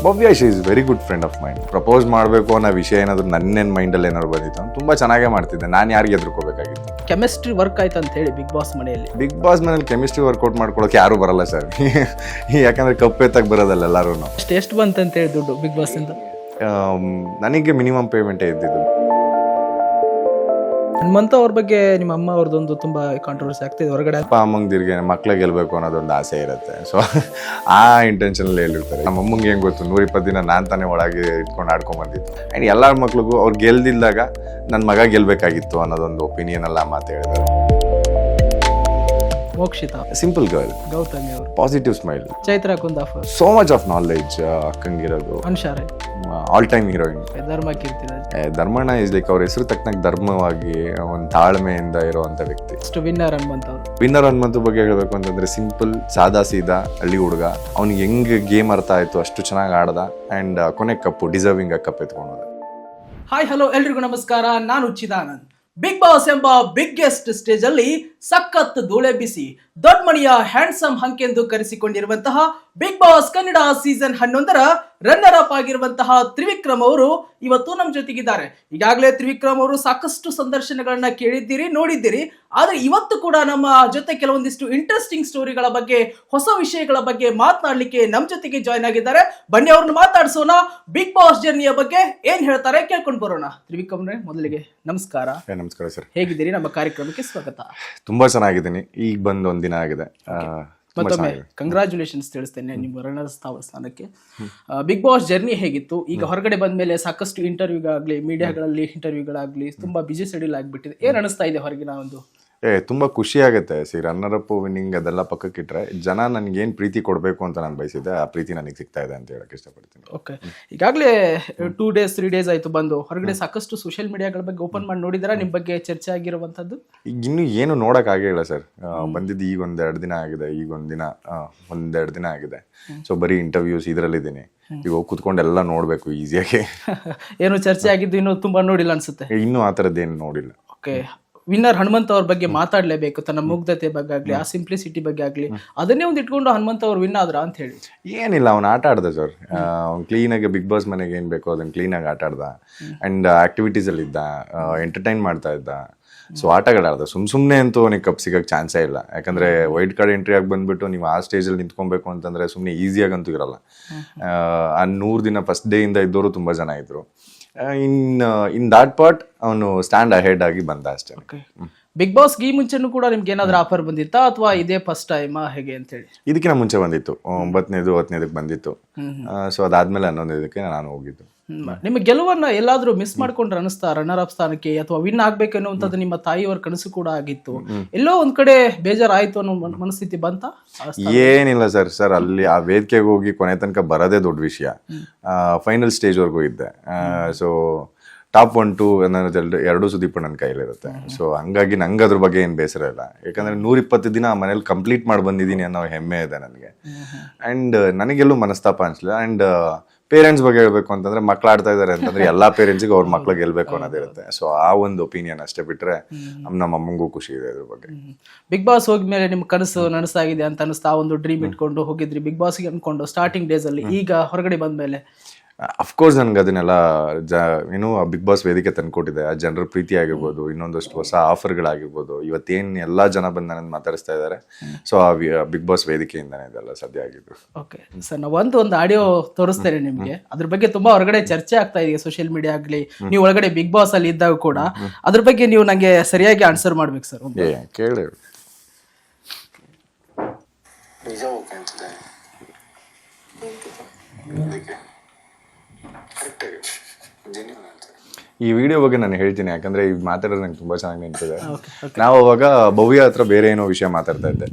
Bhavya she is very good friend of mind. Propose ಮಾಡಬೇಕು ಅನ್ನೋ ವಿಷಯ ಏನಾದ್ರು ನನ್ನೇನು ಮೈಂಡಲ್ಲಿ ಏನಾದ್ರು ಬಂದಿತ್ತು ತುಂಬ ಚೆನ್ನಾಗೇ ಮಾಡ್ತಿದ್ದೆ. ನಾನು ಯಾರಿಗೆ ಎದುರ್ಕೋಬೇಕಾಗಿತ್ತು. ಕೆಮಿಸ್ಟ್ರಿ ವರ್ಕ್ ಆಯ್ತು ಅಂತ ಹೇಳಿ ಬಿಗ್ ಬಾಸ್ ಮನೆಯಲ್ಲಿ. ಬಿಗ್ ಬಾಸ್ ಮನೇಲಿ ಕೆಮಿಸ್ಟ್ರಿ ವರ್ಕೌಟ್ ಮಾಡ್ಕೊಳಕ್ಕೆ ಯಾರು ಬರಲ್ಲ ಸರ್. ಯಾಕಂದ್ರೆ ಕಪ್ಪೆತ್ತಾಗ ಬರೋದಲ್ಲ ಎಲ್ಲರೂ. ಎಷ್ಟು ಬಂತಂತ ಹೇಳಿ ದುಡ್ಡು ಬಿಗ್ ಬಾಸ್ ಇಂದ? ನನಗೆ ಮಿನಿಮಮ್ ಪೇಮೆಂಟೇ ಇದ್ದಿದ್ದು. ಹನುಮಂತ ಅವ್ರ ಬಗ್ಗೆ ನಿಮ್ಮ ಅಮ್ಮ ಅವ್ರದ್ದೊಂದು ತುಂಬಾ ಕಾಂಟ್ರವರ್ಸಿ ಆಗ್ತಿದೆ ಹೊರಗಡೆ. ಅಪ್ಪ ಅಮ್ಮಂದಿರಿಗೆ ಮಕ್ಳು ಗೆಲ್ಬೇಕು ಅನ್ನೋದೊಂದು ಆಸೆ ಇರುತ್ತೆ. ಸೊ ಆ ಇಂಟೆನ್ಷನಲ್ಲಿ ಹೇಳಿರ್ತಾರೆ. ನಮ್ಮ ಅಮ್ಮಂಗೆ ಹೆಂಗೆ ಗೊತ್ತು, 120 ದಿನ ನಾನು ತಾನೇ ಒಳಗೆ ಇಟ್ಕೊಂಡು ಆಡ್ಕೊಂಡ್ ಬಂದಿತ್ತು. ಆ್ಯಂಡ್ ಎಲ್ಲರ ಮಕ್ಳಿಗೂ ಅವ್ರು ಗೆಲ್ದಿದ್ದಾಗ ನನ್ನ ಮಗ ಗೆಲ್ಬೇಕಾಗಿತ್ತು ಅನ್ನೋದೊಂದು ಒಪಿನಿಯನ್ ಎಲ್ಲ ಮಾತು ಹೇಳಿದ್ದಾರೆ. Mokshitha simple girl. ಗೌತಮಿ ಅವರು positive smile. Chaitra Kundapur so much of knowledge ಅಕ್ಕಂಗಿರೋದು. ಅನ್ಶಾರೆ all time heroine. Dharma Keerthiraj. Dharmanna is like ಅವ್ರ ಹೆಸರು ತಕ್ಕನಾಗಿ ಧರ್ಮವಾಗಿ ಒಂದು ತಾಳ್ಮೆಯಿಂದ ಇರುವಂತ ವ್ಯಕ್ತಿ. ವಿನ್ನರ್ ಹನುಮಂತ ಅವರು. ವಿನ್ನರ್ ಹನುಮಂತ ಬಗ್ಗೆ ಹೇಳ್ಬೇಕು ಅಂತಂದ್ರೆ ಸಿಂಪಲ್, ಸಾದಾ ಸೀದಾ ಹಳ್ಳಿ ಹುಡುಗ. ಅವ್ನಿಗೆ ಹೆಂಗ್ ಗೇಮ್ ಅರ್ಥ ಆಯ್ತು ಅಷ್ಟು ಚೆನ್ನಾಗಿ ಆಡ್ದ. ಅಂಡ್ ಕೊನೆ ಕಪ್ಪು ಡಿಸರ್ವಿಂಗ್ ಆಗಿ ಕಪ್ ಎತ್ಕೊಂಡೋದ. ಹಾಯ್ ಹಲೋ ಎಲ್ರಿಗೂ ನಮಸ್ಕಾರ, ನಾನು ಚಿದಾನಂದ್. ಬಿಗ್ ಬಾಸ್ ಎಂಬ ಬಿಗ್ಗೆಸ್ಟ್ ಸ್ಟೇಜ್ ಅಲ್ಲಿ ಸಖತ್ ಧೂಳೆ ಬಿಸಿ ದೊಡ್ಡ ಮಣಿಯ ಹ್ಯಾಂಡ್ಸಮ್ ಹಂಕ್ ಎಂದು ಕರೆಸಿಕೊಂಡಿರುವಂತಹ ಬಿಗ್ ಬಾಸ್ ಕನ್ನಡ ಸೀಸನ್ 11ರ ರನ್ನರ್ ಅಪ್ ಆಗಿರುವಂತಹ ತ್ರಿವಿಕ್ರಮ್ ಅವರು ಇವತ್ತು ನಮ್ಮ ಜೊತೆಗಿದ್ದಾರೆ. ಈಗಾಗಲೇ ತ್ರಿವಿಕ್ರಮ್ ಅವರು ಸಾಕಷ್ಟು ಸಂದರ್ಶನಗಳನ್ನ ಕೇಳಿದ್ದೀರಿ, ನೋಡಿದ್ದೀರಿ. ಆದ್ರೆ ಇವತ್ತು ಕೂಡ ನಮ್ಮ ಜೊತೆ ಕೆಲವೊಂದಿಷ್ಟು ಇಂಟ್ರೆಸ್ಟಿಂಗ್ ಸ್ಟೋರಿಗಳ ಬಗ್ಗೆ, ಹೊಸ ವಿಷಯಗಳ ಬಗ್ಗೆ ಮಾತನಾಡ್ಲಿಕ್ಕೆ ನಮ್ಮ ಜೊತೆಗೆ ಜಾಯ್ನ್ ಆಗಿದ್ದಾರೆ. ಬನ್ನಿ ಅವ್ರನ್ನ ಮಾತಾಡ್ಸೋಣ. ಬಿಗ್ ಬಾಸ್ ಜರ್ನಿಯ ಬಗ್ಗೆ ಏನ್ ಹೇಳ್ತಾರೆ ಕೇಳ್ಕೊಂಡು ಬರೋಣ. ತ್ರಿವಿಕ್ರಮ್ ಮೊದಲಿಗೆ ನಮಸ್ಕಾರ. ನಮಸ್ಕಾರ ಸರ್, ಹೇಗಿದ್ದೀರಿ? ನಮ್ಮ ಕಾರ್ಯಕ್ರಮಕ್ಕೆ ಸ್ವಾಗತ. ತುಂಬಾ ಚೆನ್ನಾಗಿದ್ದೀನಿ. ಈಗ ಬಂದು ಒಂದ್ ದಿನ ಆಗಿದೆ. ಮತ್ತೊಮ್ಮೆ ಕಂಗ್ರಾಚುಲೇಷನ್ಸ್ ತಿಳಿಸ್ತೇನೆ ನಿಮ್ಮ ರನ್ನರ್ ಸ್ಥಾನಕ್ಕೆ. ಬಿಗ್ ಬಾಸ್ ಜರ್ನಿ ಹೇಗಿತ್ತು? ಈಗ ಹೊರಗಡೆ ಬಂದ ಮೇಲೆ ಸಾಕಷ್ಟು ಇಂಟರ್ವ್ಯೂಗಾಗ್ಲಿ, ಮೀಡಿಯಾಗಳಲ್ಲಿ ಇಂಟರ್ವ್ಯೂಗಳಾಗ್ಲಿ ತುಂಬಾ ಬಿಸಿ ಶೆಡ್ಯೂಲ್ ಆಗಿಬಿಟ್ಟಿದೆ. ಏನ್ ಅನಿಸ್ತಾ ಇದೆ ಹೊರಗಿನ ಒಂದು? ತುಂಬಾ ಖುಷಿ ಆಗುತ್ತೆ. ರನ್ನರ್ ಅಪ್, ವಿನ್ನಿಂಗ್ ಅದೆಲ್ಲ ಪಕ್ಕಕ್ಕಿಟ್ರೆ ಜನ ನನ್ಗೇನ್ ಪ್ರೀತಿ ಕೊಡ್ಬೇಕು ಅಂತ ನಾನು ಬಯಸಿದ್ದೆ, ಆ ಪ್ರೀತಿ ನನಗೆ ಸಿಗ್ತಾ ಇದೆ ಅಂತ ಹೇಳಕ್ ಇಷ್ಟಪಡ್ತೀನಿ. ಓಕೆ, ಈಗಾಗಲೇ 2 days 3 days ಆಯ್ತು ಬಂದು. ಹೊರಗಡೆ ಸಾಕಷ್ಟು ಸೋಷಿಯಲ್ ಮೀಡಿಯಾಗಳ ಬಗ್ಗೆ ಓಪನ್ ಮಾಡಿ ನೋಡಿದಾರ? ನಿಮ್ ಬಗ್ಗೆ ಚರ್ಚೆ ಆಗಿರುವಂತದ್ದು? ಇನ್ನು ಏನು ನೋಡಕ್ ಆಗಿಲ್ಲ ಸರ್. ಬಂದಿದ್ದು ಈಗ ಒಂದೆರಡು ದಿನ ಆಗಿದೆ. ಈಗ ಒಂದೆರಡು ದಿನ ಆಗಿದೆ. ಸೊ ಬರೀ ಇಂಟರ್ವ್ಯೂಸ್ ಇದ್ರಲ್ಲಿದ್ದೀನಿ. ಈಗ ಹೋಗಿ ಕುತ್ಕೊಂಡು ಎಲ್ಲ ನೋಡ್ಬೇಕು ಈಸಿಯಾಗಿ. ಏನು ಚರ್ಚೆ ಆಗಿದ್ದು ಇನ್ನು ತುಂಬಾ ನೋಡಿಲ್ಲ ಅನ್ಸುತ್ತೆ. ಇನ್ನೂ ಆ ಥರದ್ದೇನು ನೋಡಿಲ್ಲ. ಓಕೆ, ವಿನ್ನರ್ ಹನುಮಂತ ಅವ್ರ ಬಗ್ಗೆ ಮಾತಾಡ್ಲೇಬೇಕು. ತನ್ನ ಮುಗ್ಧತೆ ಬಗ್ಗೆ ಆಗ್ಲಿ, ಆ ಸಿಂಪ್ಲಿಸಿಟಿ ಬಗ್ಗೆ ಆಗ್ಲಿ, ಅದನ್ನೇ ಒಂದು ಇಟ್ಕೊಂಡು ಹನುಮಂತ ಅವ್ರು ವಿನ್ ಆದ್ರ ಅಂತ ಹೇಳಿ. ಏನಿಲ್ಲ, ಅವ್ನು ಆಟ ಆಡ್ದ ಸರ್. ಅವ್ನು ಕ್ಲೀನಾಗಿ ಬಿಗ್ ಬಾಸ್ ಮನೆಗೆ ಏನ್ ಬೇಕೋ ಅದನ್ನ ಕ್ಲೀನಾಗಿ ಆಟ ಆಡ್ದ. ಅಂಡ್ ಆಕ್ಟಿವಿಟೀಸ್ ಅಲ್ಲಿ ಇದ್ದ, ಎಂಟರ್ಟೈನ್ ಮಾಡ್ತಾ ಇದ್ದ. ಸೊ ಆಟಗಳಾಡ್ದ. ಸುಮ್ಮನೆ ಅಂತೂ ಅವನಿಗೆ ಕಪ್ ಸಿಗಕ್ಕೆ ಚಾನ್ಸೇ ಇಲ್ಲ. ಯಾಕಂದ್ರೆ ವೈಲ್ಡ್ ಕಾರ್ಡ್ ಎಂಟ್ರಿ ಆಗಿ ಬಂದ್ಬಿಟ್ಟು ನೀವು ಆ ಸ್ಟೇಜಲ್ಲಿ ನಿಂತ್ಕೊಬೇಕು ಅಂತಂದ್ರೆ ಸುಮ್ಮನೆ ಈಸಿಯಾಗಂತೂ ಇರಲ್ಲ. ಆ 100 ದಿನ ಫಸ್ಟ್ ಡೇ ಇಂದ ಇದ್ದವರು ತುಂಬಾ ಜನ ಇದ್ರು. ಇನ್ ದಾಟ್ ಪಾರ್ಟ್ ಅವನು ಸ್ಟ್ಯಾಂಡ್ ಅಹೆಡ್ ಆಗಿ ಬಂದ ಅಷ್ಟೇ. ಬಿಗ್ ಬಾಸ್ ಈ ಮುಂಚೆನೂ ಕೂಡ ನಿಮ್ಗೆ ಏನಾದ್ರು ಆಫರ್ ಬಂದಿತ್ತಾ ಅಥವಾ ಇದೇ ಫಸ್ಟ್ ಟೈಮ್ ಹೇಗೆ ಅಂತ ಹೇಳಿ? ಇದಕ್ಕಿಂತ ಮುಂಚೆ ಬಂದಿತ್ತು. 9ನೇದು 10ನೇದಕ್ಕೆ ಬಂದಿತ್ತು. ಸೊ ಅದಾದ್ಮೇಲೆ 11ನೇದಕ್ಕೆ ನಾನು ಹೋಗಿದ್ದು. ನಿಮ್ಮ ಗೆಲುವನ್ನ ಎಲ್ಲಾದ್ರೂ ಮಿಸ್ ಮಾಡ್ಕೊಂಡ್ರೆ ಅನಿಸ್ತಾ ರನ್ನರ್ ಅಪ್ ಸ್ಥಾನಕ್ಕೆ, ಅಥವಾ ವಿನ್ ಆಗ್ಬೇಕು ಅನ್ನುವಂಥದ್ದು ನಿಮ್ಮ ತಾಯಿಯವರ ಕನಸು ಕೂಡ ಆಗಿತ್ತು, ಎಲ್ಲೋ ಒಂದ್ ಕಡೆ ಬೇಜಾರಾಯ್ತು ಅನ್ನೋ ಮನಸ್ಥಿತಿ ಬಂತ? ಏನಿಲ್ಲ ಸರ್, ಅಲ್ಲಿ ಆ ವೇದಿಕೆಗೆ ಹೋಗಿ ಕೊನೆ ತನಕ ಬರೋದೇ ದೊಡ್ಡ ವಿಷಯ. ಫೈನಲ್ ಸ್ಟೇಜ್ ವರ್ಗೂ ಇದ್ದೆ. ಸೊ ಟಾಪ್ 1, 2 ಅನ್ನೋದು ಎರಡೂ ಸುದೀಪ್ ನನ್ನ ಕೈಲಿರುತ್ತೆ. ಸೊ ಹಂಗಾಗಿ ನಂಗೆ ಅದ್ರ ಬಗ್ಗೆ ಏನು ಬೇಸರ ಇಲ್ಲ. ಯಾಕಂದ್ರೆ 120 ದಿನ ಮನೇಲಿ ಕಂಪ್ಲೀಟ್ ಮಾಡಿ ಬಂದಿದ್ದೀನಿ ಅನ್ನೋ ಹೆಮ್ಮೆ ಇದೆ ನನಗೆ. ಅಂಡ್ ನನಗೆಲ್ಲೂ ಮನಸ್ತಾಪ ಅನ್ಸಲಿಲ್ಲ. ಅಂಡ್ ಪೇರೆಂಟ್ಸ್ ಬಗ್ಗೆ ಹೇಳ್ಬೇಕು ಅಂತಂದ್ರೆ, ಮಕ್ಳು ಆಡ್ತಾ ಇದಾರೆ ಅಂತಂದ್ರೆ ಎಲ್ಲಾ ಪೇರೆಂಟ್ಸಿಗೂ ಅವ್ರ ಮಕ್ಳು ಗೆಲ್ಬೇಕು ಅನ್ನೋದಿರುತ್ತೆ. ಸೊ ಆ ಒಂದು ಒಪಿನಿಯನ್ ಅಷ್ಟೇ ಬಿಟ್ರೆ ನಮ್ಮ ಅಮ್ಮಂಗೂ ಖುಷಿ ಇದೆ ಅದ್ರ ಬಗ್ಗೆ. ಬಿಗ್ ಬಾಸ್ ಹೋದ್ಮೇಲೆ ನಿಮ್ ಕನಸು ನನಸಾಗಿದೆ ಅಂತ ಅನಿಸ್ತಾ? ಒಂದು ಡ್ರೀಮ್ ಇಟ್ಕೊಂಡು ಹೋಗಿದ್ರಿ ಬಿಗ್ ಬಾಸ್ಗೆ ಅನ್ಕೊಂಡು ಸ್ಟಾರ್ಟಿಂಗ್ ಡೇಸ್ ಅಲ್ಲಿ. ಈಗ ಹೊರಗಡೆ ಬಂದ್ಮೇಲೆ ಅಫ್ಕೋರ್ಸ್ ನನ್ಗೆ ಅದನ್ನೆಲ್ಲ ಏನು ಬಿಗ್ ಬಾಸ್ ವೇದಿಕೆ ತಂದ್ಕೊಟ್ಟಿದೆ. ಆ ಜನರ ಪ್ರೀತಿ ಆಗಿರ್ಬೋದು, ಇನ್ನೊಂದಷ್ಟು ಹೊಸ ಆಫರ್ಗಳಾಗಿರ್ಬೋದು, ಇವತ್ತೇನು ಎಲ್ಲಾ ಜನ ಬಂದು ನನ್ನ ಮಾತಾಡಿಸ್ತಾ ಇದ್ದಾರೆ. ಸೊ ಆ ಬಿಗ್ ಬಾಸ್ ವೇದಿಕೆಯಿಂದಾನೆ ಇದೆಲ್ಲ ಸಾಧ್ಯ ಆಗಿದ್ದು. ಓಕೆ ಸರ್, ನಾವು ಒಂದು ಆಡಿಯೋ ತೋರಿಸ್ತೇನೆ ನಿಮ್ಗೆ. ಅದ್ರ ಬಗ್ಗೆ ತುಂಬಾ ಹೊರಗಡೆ ಚರ್ಚೆ ಆಗ್ತಾ ಇದೆ ಸೋಷಿಯಲ್ ಮೀಡಿಯಾ ಆಗ್ಲಿ, ನೀವು ಒಳಗಡೆ ಬಿಗ್ ಬಾಸ್ ಅಲ್ಲಿ ಇದ್ದಾಗ ಕೂಡ. ಅದ್ರ ಬಗ್ಗೆ ನೀವು ನಂಗೆ ಸರಿಯಾಗಿ ಆನ್ಸರ್ ಮಾಡ್ಬೇಕು ಸರ್. ಕೇಳಿ. ಈ ವಿಡಿಯೋ ಬಗ್ಗೆ ನಾನು ಹೇಳ್ತೀನಿ, ಯಾಕಂದ್ರೆ ಈ ಮಾತಾಡೋದು ನಂಗೆ ತುಂಬಾ ಚೆನ್ನಾಗಿ ನೆನಪಿದೆ. ನಾವು ಅವಾಗ ಭವ್ಯ ಹತ್ರ ಬೇರೆ ಏನೋ ವಿಷಯ ಮಾತಾಡ್ತಾ ಇದ್ದೆ.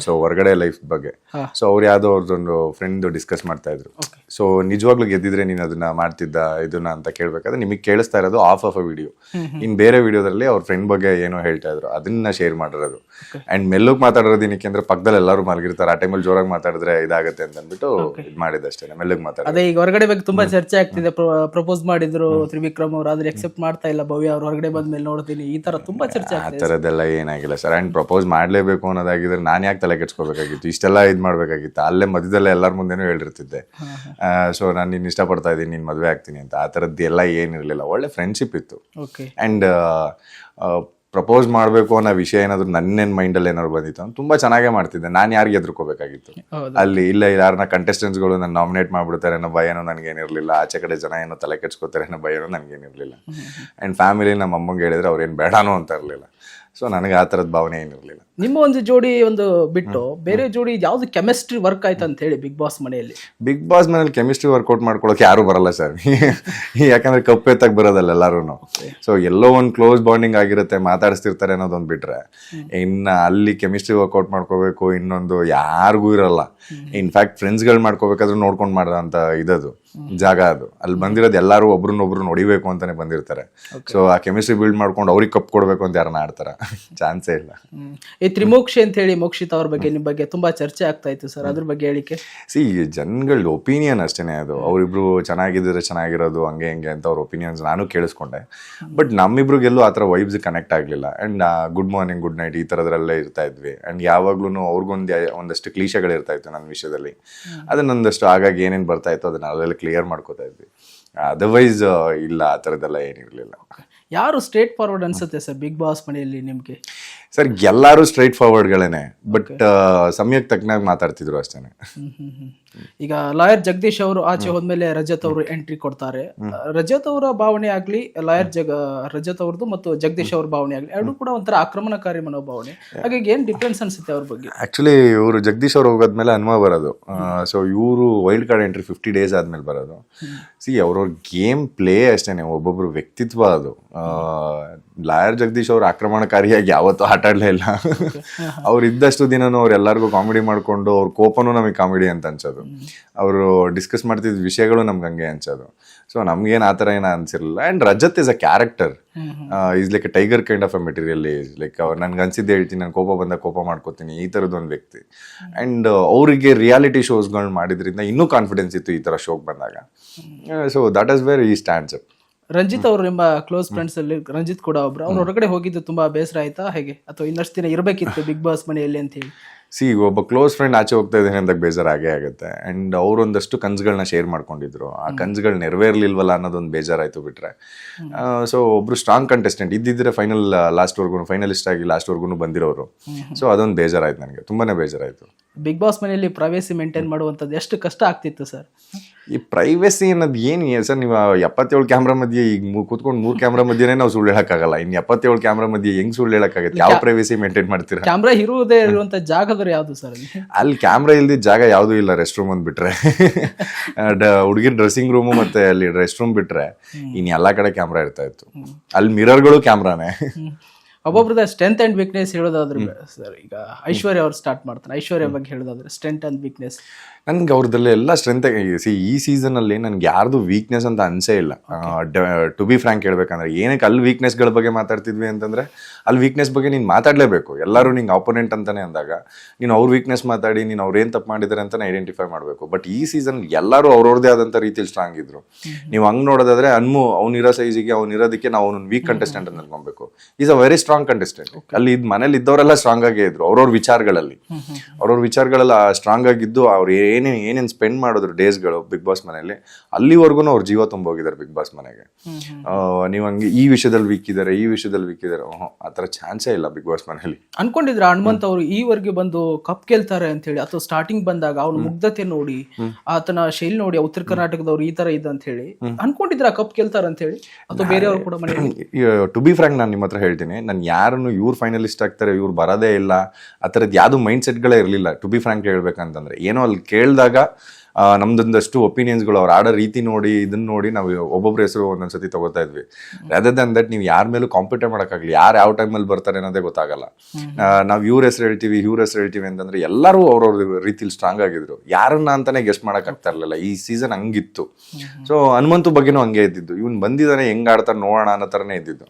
ಸೊ ಹೊರಗಡೆ ಲೈಫ್ ಬಗ್ಗೆ. ಸೊ ಅವ್ರು ಯಾವ್ದೋ ಅವ್ರದ್ದೊಂದು ಫ್ರೆಂಡ್ ಡಿಸ್ಕಸ್ ಮಾಡ್ತಾ ಇದ್ರು. ಸೊ ನಿಜವಾಗ್ಲೂ ಗೆದ್ದಿದ್ರೆ ನೀನು ಅದನ್ನ ಮಾಡ್ತಿದ್ದ ಇದನ್ನ ಅಂತ ಕೇಳ್ಬೇಕಾದ್ರೆ ನಿಮಗೆ ಕೇಳಿಸ್ತಾ ಇರೋದು ಆಫ್ ಆಫ್ ಅ ವಿಡಿಯೋ. ಇನ್ ಬೇರೆ ವಿಡಿಯೋದಲ್ಲಿ ಅವ್ರ ಫ್ರೆಂಡ್ ಬಗ್ಗೆ ಏನೋ ಹೇಳ್ತಾ ಇದ್ರು, ಅದನ್ನ ಶೇರ್ ಮಾಡಿರೋದು. ಅಂಡ್ ಮೆಲ್ಲೋಗ್ ಮಾತಾಡೋದು ಏನಕ್ಕೆ ಅಂದ್ರೆ ಪಕ್ಕದಲ್ಲಿ ಎಲ್ಲರೂ ಮಲಗಿರ್ತಾರೆ, ಆ ಟೈಮಲ್ಲಿ ಜೋರಾಗಿ ಮಾತಾಡಿದ್ರೆ ಇದಾಗುತ್ತೆ ಅಂತ ಅಂದ್ಬಿಟ್ಟು ಇದು ಮಾಡಿದಷ್ಟೇ, ಮೆಲ್ಲಗ್ ಮಾತಾಡೋದು. ಅದೇ ಈಗ ಹೊರಗಡೆ ಬಗ್ಗೆ ತುಂಬಾ ಚರ್ಚೆ ಆಗ್ತಿದೆ. ಪ್ರಪೋಸ್ ಮಾಡಿದ್ರು ತ್ರಿವಿಕ್ರಮ್ ಅವರು, ಆದ್ರೆ ಎಕ್ಸೆಪ್ಟ್ ಮಾಡ್ತಾ ಇಲ್ಲ ಭವ್ಯ ಅವ್ರು ಹೊರಗಡೆ ಬಂದ್ಮೇಲೆ ನೋಡ್ತೀನಿ ಈ ತರ ತುಂಬಾ ಚರ್ಚೆ ಆ ಆಗ್ತದೆ. ಥರದ್ದೆಲ್ಲ ಏನಾಗಿಲ್ಲ ಸರ್. ಆ್ಯಂಡ್ ಪ್ರಪೋಸ್ ಮಾಡಲೇಬೇಕು ಅನ್ನೋದಾಗಿದ್ರೆ ನಾನು ಯಾಕೆ ತಲೆ ಕೆಡ್ಸ್ಕೋಬೇಕಾಗಿತ್ತು, ಇಷ್ಟೆಲ್ಲ ಇದು ಮಾಡಬೇಕಾಗಿತ್ತು. ಅಲ್ಲೇ ಮಧ್ಯದಲ್ಲೇ ಎಲ್ಲರ ಮುಂದೆನೂ ಹೇಳಿರ್ತಿದ್ದೆ. ಸೊ ನಾನು ನಿನ್ನ ಇಷ್ಟಪಡ್ತಾ ಇದ್ದೀನಿ, ನೀನು ಮದುವೆ ಆಗ್ತೀನಿ ಅಂತ. ಆ ಥರದ್ದು ಎಲ್ಲ ಏನಿರಲಿಲ್ಲ, ಒಳ್ಳೆ ಫ್ರೆಂಡ್ಶಿಪ್ ಇತ್ತು. ಓಕೆ. ಆ್ಯಂಡ್ ಪ್ರಪೋಸ್ ಮಾಡಬೇಕು ಅನ್ನೋ ವಿಷಯ ಏನಾದರೂ ನನ್ನೇನು ಮೈಂಡಲ್ಲಿ ಏನಾದ್ರು ಬಂದಿತ್ತು ಅಂತ ತುಂಬ ಚೆನ್ನಾಗೇ ಮಾಡ್ತಿದ್ದೆ. ನಾನು ಯಾರಿಗೆ ಎದುರ್ಕೋಬೇಕಾಗಿತ್ತು ಹೌದು. ಅಲ್ಲಿ? ಇಲ್ಲ, ಯಾರನ್ನ ಕಂಟೆಸ್ಟೆಂಟ್ಸ್ಗಳು ನಾನು ನಾಮಿನೇಟ್ ಮಾಡಿಬಿಡ್ತಾರೆ ಅನ್ನೋ ಭಯನೂ ನನಗೇನಿರಲಿಲ್ಲ. ಆಚೆ ಕಡೆ ಜನ ಏನೋ ತಲೆ ಕೆಡ್ಸ್ಕೊತಾರೆ ಅನ್ನೋ ಭಯನೂ ನನಗೇನಿರಲಿಲ್ಲ. ಆ್ಯಂಡ್ ಫ್ಯಾಮಿಲಿ ನಮ್ಮ ಅಮ್ಮಂಗೆ ಹೇಳಿದ್ರೆ ಅವ್ರೇನು ಬೇಡನೂ ಅಂತ ಇರಲಿಲ್ಲ. ಸೊ ನನಗೆ ಆ ಥರದ ಭಾವನೆ ಏನಿರಲಿಲ್ಲ. ನಿಮ್ಮ ಒಂದು ಜೋಡಿ ಒಂದು ಬಿಟ್ಟು ಬೇರೆ ಜೋಡಿ ಯಾವ್ದು ಕೆಮಿಸ್ಟ್ರಿ ವರ್ಕ್ ಆಯ್ತು ಅಂತ ಹೇಳಿ ಬಿಗ್ ಬಾಸ್ ಮನೆಯಲ್ಲಿ? ಬಿಗ್ ಬಾಸ್ ಮನೇಲಿ ಕೆಮಿಸ್ಟ್ರಿ ವರ್ಕೌಟ್ ಮಾಡ್ಕೊಳಕ್ಕೆ ಯಾರು ಬರಲ್ಲ ಸರ್. ಯಾಕಂದ್ರೆ ಕಪ್ಪು ಎತ್ತಕ್ಕೆ ಬರೋದಲ್ಲ ಎಲ್ಲರೂ. ಸೊ ಎಲ್ಲೋ ಒಂದು ಕ್ಲೋಸ್ ಬಾಂಡಿಂಗ್ ಆಗಿರುತ್ತೆ, ಮಾತಾಡಿಸ್ತಿರ್ತಾರೆ ಅನ್ನೋದೊಂದು ಬಿಟ್ರೆ ಇನ್ನು ಅಲ್ಲಿ ಕೆಮಿಸ್ಟ್ರಿ ವರ್ಕೌಟ್ ಮಾಡ್ಕೋಬೇಕು ಇನ್ನೊಂದು ಯಾರಿಗೂ ಇರಲ್ಲ. ಇನ್ಫ್ಯಾಕ್ಟ್ ಫ್ರೆಂಡ್ಸ್ಗಳು ಮಾಡ್ಕೋಬೇಕಾದ್ರೂ ನೋಡ್ಕೊಂಡು ಮಾಡೋದಂತ ಇದದು ಜಾಗ ಅದು. ಅಲ್ಲಿ ಬಂದಿರೋದು ಎಲ್ಲರೂ ಒಬ್ರನ್ನೊಬ್ರು ನೋಡಿಬೇಕು ಅಂತಾನೆ ಬಂದಿರ್ತಾರೆ. ಸೊ ಆ ಕೆಮಿಸ್ಟ್ರಿ ಬಿಲ್ಡ್ ಮಾಡ್ಕೊಂಡು ಅವ್ರಿಗೆ ಕಪ್ ಕೊಡ್ಬೇಕು ಅಂತ ಯಾರನ್ನ ಆಡ್ತಾರ? ಚಾನ್ಸೇ ಇಲ್ಲ. ಈ ತ್ರಿಮೋಕ್ಷಿ ಅಂತ ಹೇಳಿ ಮೋಕ್ಷಿತ್ ಅವ್ರ ಬಗ್ಗೆ ನಿಮ್ಮ ಬಗ್ಗೆ ತುಂಬಾ ಚರ್ಚೆ ಆಗ್ತಾ ಇತ್ತು ಸರ್, ಅದ್ರ ಬಗ್ಗೆ ಹೇಳಿಕೆ? ಜನಗಳ ಒಪಿನಿಯನ್ ಅಷ್ಟೇನೆ ಅದು. ಅವರಿಬ್ರು ಚೆನ್ನಾಗಿದ್ರೆ ಚೆನ್ನಾಗಿರೋದು ಹಂಗೆ ಹಿಂಗೆ ಅಂತ ಅವ್ರ ಒಪಿನಿಯನ್ಸ್ ನಾನು ಕೇಳಿಸ್ಕೊಂಡೆ. ಬಟ್ ನಮ್ಮಿಬ್ರಿಗೆಲ್ಲೂ ಆ ಥರ ವೈಬ್ಸ್ ಕನೆಕ್ಟ್ ಆಗಲಿಲ್ಲ. And good morning good night ಈ ಥರದ್ರಲ್ಲೇ ಇರ್ತಾ ಇದ್ವಿ. ಆ್ಯಂಡ್ ಯಾವಾಗ್ಲೂ ಒಂದಷ್ಟು ಕ್ಲೀಶೆಗಳು ಇರ್ತಾ ಇತ್ತು ನನ್ನ ವಿಷಯದಲ್ಲಿ. ಅದನ್ನೊಂದಷ್ಟು ಹಾಗಾಗಿ ಏನೇನು ಬರ್ತಾ ಇತ್ತು ಅದನ್ನ ಅಲ್ಲೆಲ್ಲ ಕ್ಲಿಯರ್ ಮಾಡ್ಕೋತಾ ಇದ್ವಿ. ಅದರ್ವೈಸ್ ಇಲ್ಲ, ಆ ಥರದ್ದೆಲ್ಲ ಏನಿರಲಿಲ್ಲ. ಯಾರು ಸ್ಟ್ರೇಟ್ ಫಾರ್ವರ್ಡ್ ಅನ್ಸುತ್ತೆ ಸರ್ ಬಿಗ್ ಬಾಸ್ ಮನೆಯಲ್ಲಿ ನಿಮ್ಗೆ? ಸರ್ ಎಲ್ಲರೂ ಸ್ಟ್ರೈಟ್ ಫಾರ್ವರ್ಡ್ಗಳೇನೆ, ಬಟ್ ಸಮಯಕ್ಕೆ ತಕ್ಕನಾಗಿ ಮಾತಾಡ್ತಿದ್ರು ಅಷ್ಟೇನೆ. ಈಗ ಲಾಯರ್ ಜಗದೀಶ್ ಅವರು ಆಚೆ ಹೋದ್ಮೇಲೆ ರಜತ್ ಅವರು ಎಂಟ್ರಿ ಕೊಡ್ತಾರೆ. ರಜತ್ ಅವರ ಭಾವನೆ ಆಗ್ಲಿ, ರಜತ್ ಅವ್ರದ್ದು ಮತ್ತು ಜಗದೀಶ್ ಅವ್ರ ಭಾವನೆ ಆಗ್ಲಿ, ಎರಡು ಕೂಡ ಒಂಥರ ಆಕ್ರಮಣಕಾರಿ ಮನೋಭಾವನೆ. ಹಾಗಾಗಿ ಏನ್ ಡಿಫ್ರೆನ್ಸ್ ಅನ್ಸುತ್ತೆ ಅವ್ರ ಬಗ್ಗೆ? ಆಕ್ಚುಲಿ ಇವರು ಜಗದೀಶ್ ಅವ್ರು ಹೋಗೋದ್ಮೇಲೆ ಅನ್ವ ಬರೋದು. ಸೊ ಇವರು ವೈಲ್ಡ್ ಕಾರ್ಡ್ ಎಂಟ್ರಿ 50 days ಆದ್ಮೇಲೆ ಬರೋದು. ಅವ್ರವ್ರ ಗೇಮ್ ಪ್ಲೇ ಅಷ್ಟೇನೆ, ಒಬ್ಬೊಬ್ರು ವ್ಯಕ್ತಿತ್ವ ಅದು. ಲಾಯರ್ ಜಗದೀಶ್ ಅವ್ರು ಆಕ್ರಮಣಕಾರಿಯಾಗಿ ಯಾವತ್ತೂ ಆಟ ಆಡಲೇ ಇಲ್ಲ. ಅವ್ರು ಇದ್ದಷ್ಟು ದಿನನೂ ಅವ್ರು ಎಲ್ಲರಿಗೂ ಕಾಮಿಡಿ ಮಾಡ್ಕೊಂಡು ಅವ್ರ ಕೋಪನೂ ನಮಗೆ ಕಾಮಿಡಿ ಅಂತ ಅನ್ಸೋದು. ಅವರು ಡಿಸ್ಕಸ್ ಮಾಡ್ತಿದ್ದ ವಿಷಯಗಳು ನಮ್ಗೆ ಹಂಗೆ ಅನ್ಸೋದು. ಸೊ ನಮ್ಗೇನು ಆ ಥರ ಏನೋ ಅನ್ಸಿರಲಿಲ್ಲ. And Rajat is a character, is like a tiger kind of a material. Like ಅವ್ರು ನನ್ಗೆ ಅನ್ಸಿದ್ದೆ ಹೇಳ್ತೀನಿ, ನಾನು ಕೋಪ ಬಂದಾಗ ಕೋಪ ಮಾಡ್ಕೋತೀನಿ, ಈ ಥರದ್ದು ಒಂದು ವ್ಯಕ್ತಿ. ಆ್ಯಂಡ್ ಅವರಿಗೆ ರಿಯಾಲಿಟಿ ಶೋಸ್ಗಳು ಮಾಡಿದ್ರಿಂದ ಇನ್ನೂ ಕಾನ್ಫಿಡೆನ್ಸ್ ಇತ್ತು ಈ ಥರ ಶೋಗೆ ಬಂದಾಗ. ಸೊ ದಟ್ ಈಸ್ ವೇರ್ ಈ ಸ್ಟ್ಯಾಂಡ್ಸ್ ಅಪ್. ರಂಜಿತ್ ಅವರು ನಿಮ್ಮ ಕ್ಲೋಸ್ ಫ್ರೆಂಡ್ಸ್ ಅಲ್ಲಿ ರಂಜಿತ್ ಕೂಡ ಒಬ್ರು, ಅವ್ರು ಹೊರಗಡೆ ಹೋಗಿದ್ದು ತುಂಬಾ ಬೇಸರ ಆಯ್ತಾ ಹೇಗೆ, ಅಥವಾ ಇನ್ನಷ್ಟು ದಿನ ಇರಬೇಕಿತ್ತು ಬಿಗ್ ಬಾಸ್ ಮನೆಯಲ್ಲಿ ಅಂತ ಹೇಳಿ? ಒಬ್ಬ ಕ್ಲೋಸ್ ಫ್ರೆಂಡ್ ಆಚೆ ಹೋಗ್ತಾ ಇದ್ದೇನೆ ಅಂದಾಗ ಬೇಜಾರು ಆಗೇ ಆಗುತ್ತೆ. ಆ್ಯಂಡ್ ಅವರೊಂದಷ್ಟು ಕನ್ಸುಗಳನ್ನ ಶೇರ್ ಮಾಡ್ಕೊಂಡಿದ್ರು, ಆ ಕನ್ಸುಗಳು ನೆರವೇರ್ಲಿಲ್ವಲ್ಲ ಅನ್ನೋದೊಂದು ಬೇಜಾರಾಯಿತು ಬಿಟ್ರೆ. ಸೊ ಒಬ್ರು ಸ್ಟ್ರಾಂಗ್ ಕಂಟೆಸ್ಟೆಂಟ್ ಇದ್ದಿದ್ರೆ ಫೈನಲಿಸ್ಟ್ ಆಗಿ ಲಾಸ್ಟ್ವರೆಗೂ ಬಂದಿರೋರು. ಸೊ ಅದೊಂದು ಬೇಜಾರಾಯ್ತು ನನಗೆ, ತುಂಬಾನೇ ಬೇಜಾರಾಯಿತು. ಬಿಗ್ ಬಾಸ್ ಮನೆಯಲ್ಲಿ ಪ್ರೈವೇಸಿ ಮೇಂಟೈನ್ ಮಾಡುವಂಥದ್ದು ಎಷ್ಟು ಕಷ್ಟ ಆಗ್ತಿತ್ತು ಸರ್? ಈ ಪ್ರೈವೇಸಿ ಅನ್ನೋದು ಏನು ಸರ್? ನೀವು 77 ಕ್ಯಾಮ್ರಾ ಮಧ್ಯೆ ಈಗ ಕೂತ್ಕೊಂಡು 3 ಕ್ಯಾಮ್ರಾ ಮಧ್ಯೆನೇ ನಾವು ಸುಳ್ಳು ಹೇಳಕ್ಕಾಗಲ್ಲ. ಇನ್ನು 77 ಕ್ಯಾಮ್ರಾ ಮಧ್ಯೆ ಹೆಂಗ್ ಸುಳ್ಳು ಹೇಳಕ್ಕಾಗತ್ತೆ? ಯಾವ ಪ್ರೈವೇಸಿ ಮೇಂಟೈನ್ ಮಾಡ್ತೀರಾ? ಕ್ಯಾಮ್ರಾ ಇರುವುದೇ ಇರುವಂತ ಜಾಗದಲ್ಲಿ ಯಾವ್ದು ಸರ್? ಅಲ್ಲಿ ಕ್ಯಾಮ್ರಾ ಇಲ್ದಿದ್ದ ಜಾಗ ಯಾವುದೂ ಇಲ್ಲ. ರೆಸ್ಟ್ ರೂಮ್ ಅಂದ್ ಬಿಟ್ರೆ, ಹುಡುಗಿರ್ ಡ್ರೆಸ್ಸಿಂಗ್ ರೂಮು ಮತ್ತೆ ಅಲ್ಲಿ ರೆಸ್ಟ್ ರೂಮ್ ಬಿಟ್ರೆ ಇನ್ ಎಲ್ಲಾ ಕಡೆ ಕ್ಯಾಮ್ರಾ ಇರ್ತಾ ಇತ್ತು. ಅಲ್ಲಿ ಮಿರರ್ಗಳು ಕ್ಯಾಮ್ರಾನೇ. ಒಬ್ಬೊಬ್ರದ ಸ್ಟ್ರೆಂತ್ ಅಂಡ್ ವೀಕ್ನೆಸ್ ಹೇಳೋದಾದ್ರೆ ಸರ್, ಈಗ ಐಶ್ವರ್ಯ ಅವ್ರು ಸ್ಟಾರ್ಟ್ ಮಾಡ್ತಾರೆ. ಐಶ್ವರ್ಯ ಬಗ್ಗೆ ಹೇಳೋದಾದ್ರೆ ಸ್ಟ್ರೆಂತ್ ಅಂಡ್ ವೀಕ್ನೆಸ್. ನನ್ಗೆ ಅವ್ರದ್ದೆಲ್ಲ ಎಲ್ಲ ಸ್ಟ್ರೆಂತ್. ಈ ಸೀಸನಲ್ಲಿ ನನ್ಗೆ ಯಾರ್ದು ವೀಕ್ನೆಸ್ ಅಂತ ಅನ್ಸೇ ಇಲ್ಲ. ಟು ಬಿ ಫ್ರ್ಯಾಂಕ್ ಹೇಳ್ಬೇಕಂದ್ರೆ, ಏನಕ್ಕೆ ಅಲ್ಲಿ ವೀಕ್ನೆಸ್ಗಳ ಬಗ್ಗೆ ಮಾತಾಡ್ತಿದ್ವಿ ಅಂತಂದ್ರೆ, ಅಲ್ಲಿ ವೀಕ್ನೆಸ್ ಬಗ್ಗೆ ನೀನು ಮಾತಾಡಲೇಬೇಕು. ಎಲ್ಲರೂ ನಿಂಗೆ ಆಪೋನೆಂಟ್ ಅಂತಾನೆ ಅಂದಾಗ ನೀನು ಅವ್ರ ವೀಕ್ನೆಸ್ ಮಾತಾಡಿ ನೀನು ಅವ್ರು ಏನು ತಪ್ಪು ಮಾಡಿದ್ದಾರೆ ಅಂತಾನೆ ಐಡೆಂಟಿಫೈ ಮಾಡಬೇಕು. ಬಟ್ ಈ ಸೀಸನ್ ಎಲ್ಲರೂ ಅವ್ರವ್ರದೇ ಆದಂಥ ರೀತಿಯಲ್ಲಿ ಸ್ಟ್ರಾಂಗ್ ಇದ್ರು. ನೀವು ಹಂಗೆ ನೋಡೋದಾದ್ರೆ ಅವ್ನಿರೋ ಸೈಜಿಗೆ ಅವ್ನಿರೋದಕ್ಕೆ ನಾವು ಅವ್ನ ವೀಕ್ ಕಂಟೆಸ್ಟೆಂಟ್ ಅಂತ ಅನ್ಕೊಬೇಕು. Is a very strong contestant. ಅಲ್ಲಿ ಮನೇಲಿ ಇದ್ದವರೆಲ್ಲ ಸ್ಟ್ರಾಂಗ್ ಆಗೇ ಇದ್ರು. ಅವ್ರವ್ರ ವಿಚಾರಗಳಲ್ಲಿ ಸ್ಟ್ರಾಂಗ್ ಆಗಿದ್ದು ಅವ್ರು ಏನೇನು ಸ್ಪೆಂಡ್ ಮಾಡಿದ್ರು ಡೇಸ್ಗಳು ಬಿಗ್ ಬಾಸ್ ಮನೆಯಲ್ಲಿ, ಅಲ್ಲಿವರೆಗೂ ಅವ್ರ ಜೀವ ತುಂಬೋಗಿದ್ದಾರೆ ಬಿಗ್ ಬಾಸ್ ಮನೆಗೆ. ನೀವು ಹಂಗೆ ಈ ವಿಷಯದಲ್ಲಿ ವೀಕ್ ಇದ್ದಾರೆ ಆ ಥರ ಚಾನ್ಸೇ ಇಲ್ಲ ಬಿಗ್ ಬಾಸ್ ಮನೆಯಲ್ಲಿ. ಅನ್ಕೊಂಡಿದ್ರ ಹನುಮಂತ್ ಅವರು ಈವರೆಗೆ ಬಂದು ಕಪ್ ಗೆಲ್ತಾರೆ ಅಂತ ಹೇಳಿ, ಅಥವಾ ಸ್ಟಾರ್ಟಿಂಗ್ ಬಂದಾಗ ಅವ್ನ ಮುಗ್ಧತೆ ನೋಡಿ, ಆತನ ಶೈಲಿ ನೋಡಿ, ಉತ್ತರ ಕರ್ನಾಟಕದವ್ರು ಈ ತರ ಇದ್ದ ಅಂತ ಹೇಳಿ ಅನ್ಕೊಂಡಿದ್ರ ಕಪ್ ಗೆಲ್ತಾರ ಅಂತ ಹೇಳಿ, ಅಥವಾ ಬೇರೆಯವರು ಕೂಡ ಮನೆಯಲ್ಲಿ? ಟು ಬಿ ಫ್ರ್ಯಾಂಕ್ ನಾನು ನಿಮ್ಮ ಹತ್ರ ಹೇಳ್ತೀನಿ, ನಾನು ಯಾರನ್ನು ಇವ್ರು ಫೈನಲಿಸ್ಟ್ ಆಗ್ತಾರೆ ಇವ್ರು ಬರೋದೇ ಇಲ್ಲ ಆ ಥರದ್ದು ಯಾವುದು ಮೈಂಡ್ ಸೆಟ್ಗಳೇ ಇರಲಿಲ್ಲ. ಟು ಬಿ ಫ್ರ್ಯಾಂಕ್ ಹೇಳ್ಬೇಕಂತಂದ್ರೆ, ಏನೋ ಅಲ್ಲಿ ಕೇಳಿದಾಗ ನಮ್ದೊಂದಷ್ಟು ಒಪಿನಿಯನ್ಸ್ಗಳು ಅವ್ರು ಆಡೋ ರೀತಿ ನೋಡಿ ಇದನ್ನ ನೋಡಿ ನಾವು ಒಬ್ಬೊಬ್ರ ಹೆಸರು ಒಂದೊಂದ್ಸತಿ ತಗೋತಾ ಇದ್ವಿ. ಅದರ್ ದನ್ ದಟ್ ನೀವು ಯಾರ ಮೇಲೂ ಕಾಂಪಿಟೇಟ್ ಮಾಡೋಕ್ಕಾಗಲಿ, ಯಾರು ಯಾವ ಟೈಮಲ್ಲಿ ಬರ್ತಾರೆ ಅನ್ನೋದೇ ಗೊತ್ತಾಗಲ್ಲ. ನಾವು ಇವ್ರ ಹೆಸರು ಹೇಳ್ತೀವಿ ಅಂತಂದ್ರೆ ಎಲ್ಲರೂ ಅವ್ರವ್ರ ರೀತಿಲಿ ಸ್ಟ್ರಾಂಗ್ ಆಗಿದ್ರು. ಯಾರನ್ನ ಅಂತಾನೆ ಗೆಸ್ಟ್ ಮಾಡೋಕ್ಕಾಗ್ತಾ ಇರಲಿಲ್ಲ. ಈ ಸೀಸನ್ ಹಂಗಿತ್ತು. ಸೊ ಹನುಮಂತು ಬಗ್ಗೆನೂ ಹಂಗೆ ಇದ್ದಿದ್ದು. ಇವ್ನು ಬಂದಿದ್ದಾನೆ ಹೆಂಗ್ ಆಡ್ತಾರೆ ನೋಡೋಣ ಅನ್ನೋ ಥರನೇ ಇದ್ದಿದ್ದು.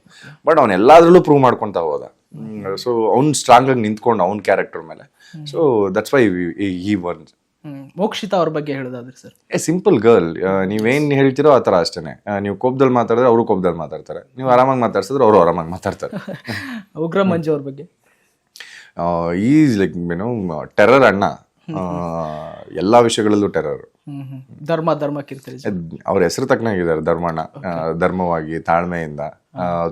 ಬಟ್ ಅವ್ನು ಎಲ್ಲಾದ್ರಲ್ಲೂ ಪ್ರೂವ್ ಮಾಡ್ಕೊತಾ ಹೋದ. ಸೊ ಅವ್ನು ಸ್ಟ್ರಾಂಗ್ ಆಗಿ ನಿಂತ್ಕೊಂಡು ಅವ್ನ ಕ್ಯಾರೆಕ್ಟರ್ ಮೇಲೆ. ಸೊ ದಟ್ಸ್ ವೈ ಈ ಒನ್. ಮೋಕ್ಷಿತಾ ಅವ್ರ ಬಗ್ಗೆ ಹೇಳೋದಾದ್ರೆ ಸರ್? Simple girl. ನೀವೇನ್ ಹೇಳ್ತಿರೋ ಆ ಥರ ಅಷ್ಟೇ. ನೀವು ಕೋಪದಲ್ಲಿ ಮಾತಾಡಿದ್ರೆ ಅವರು ಕೋಪದಲ್ಲಿ ಮಾತಾಡ್ತಾರೆ, ನೀವು ಆರಾಮಾಗಿ ಮಾತಾಡ್ಸಿದ್ರೆ ಅವರು ಆರಾಮಾಗಿ ಮಾತಾಡ್ತಾರೆ. ಉಗ್ರ ಮಂಜು ಅವ್ರ ಬಗ್ಗೆ? ಈಸ್ ಲೈಕ್ ಟೆರರ್ ಅಣ್ಣ. ಎಲ್ಲಾ ವಿಷಯಗಳಲ್ಲೂ ಟೆರರ್. ಧರ್ಮ ಕೀರ್ತಿ ಅವ್ರ ಹೆಸರು ತಕ್ಕನಾಗಿದ್ದಾರೆ, ಧರ್ಮಣ್ಣ. ಧರ್ಮವಾಗಿ, ತಾಳ್ಮೆಯಿಂದ,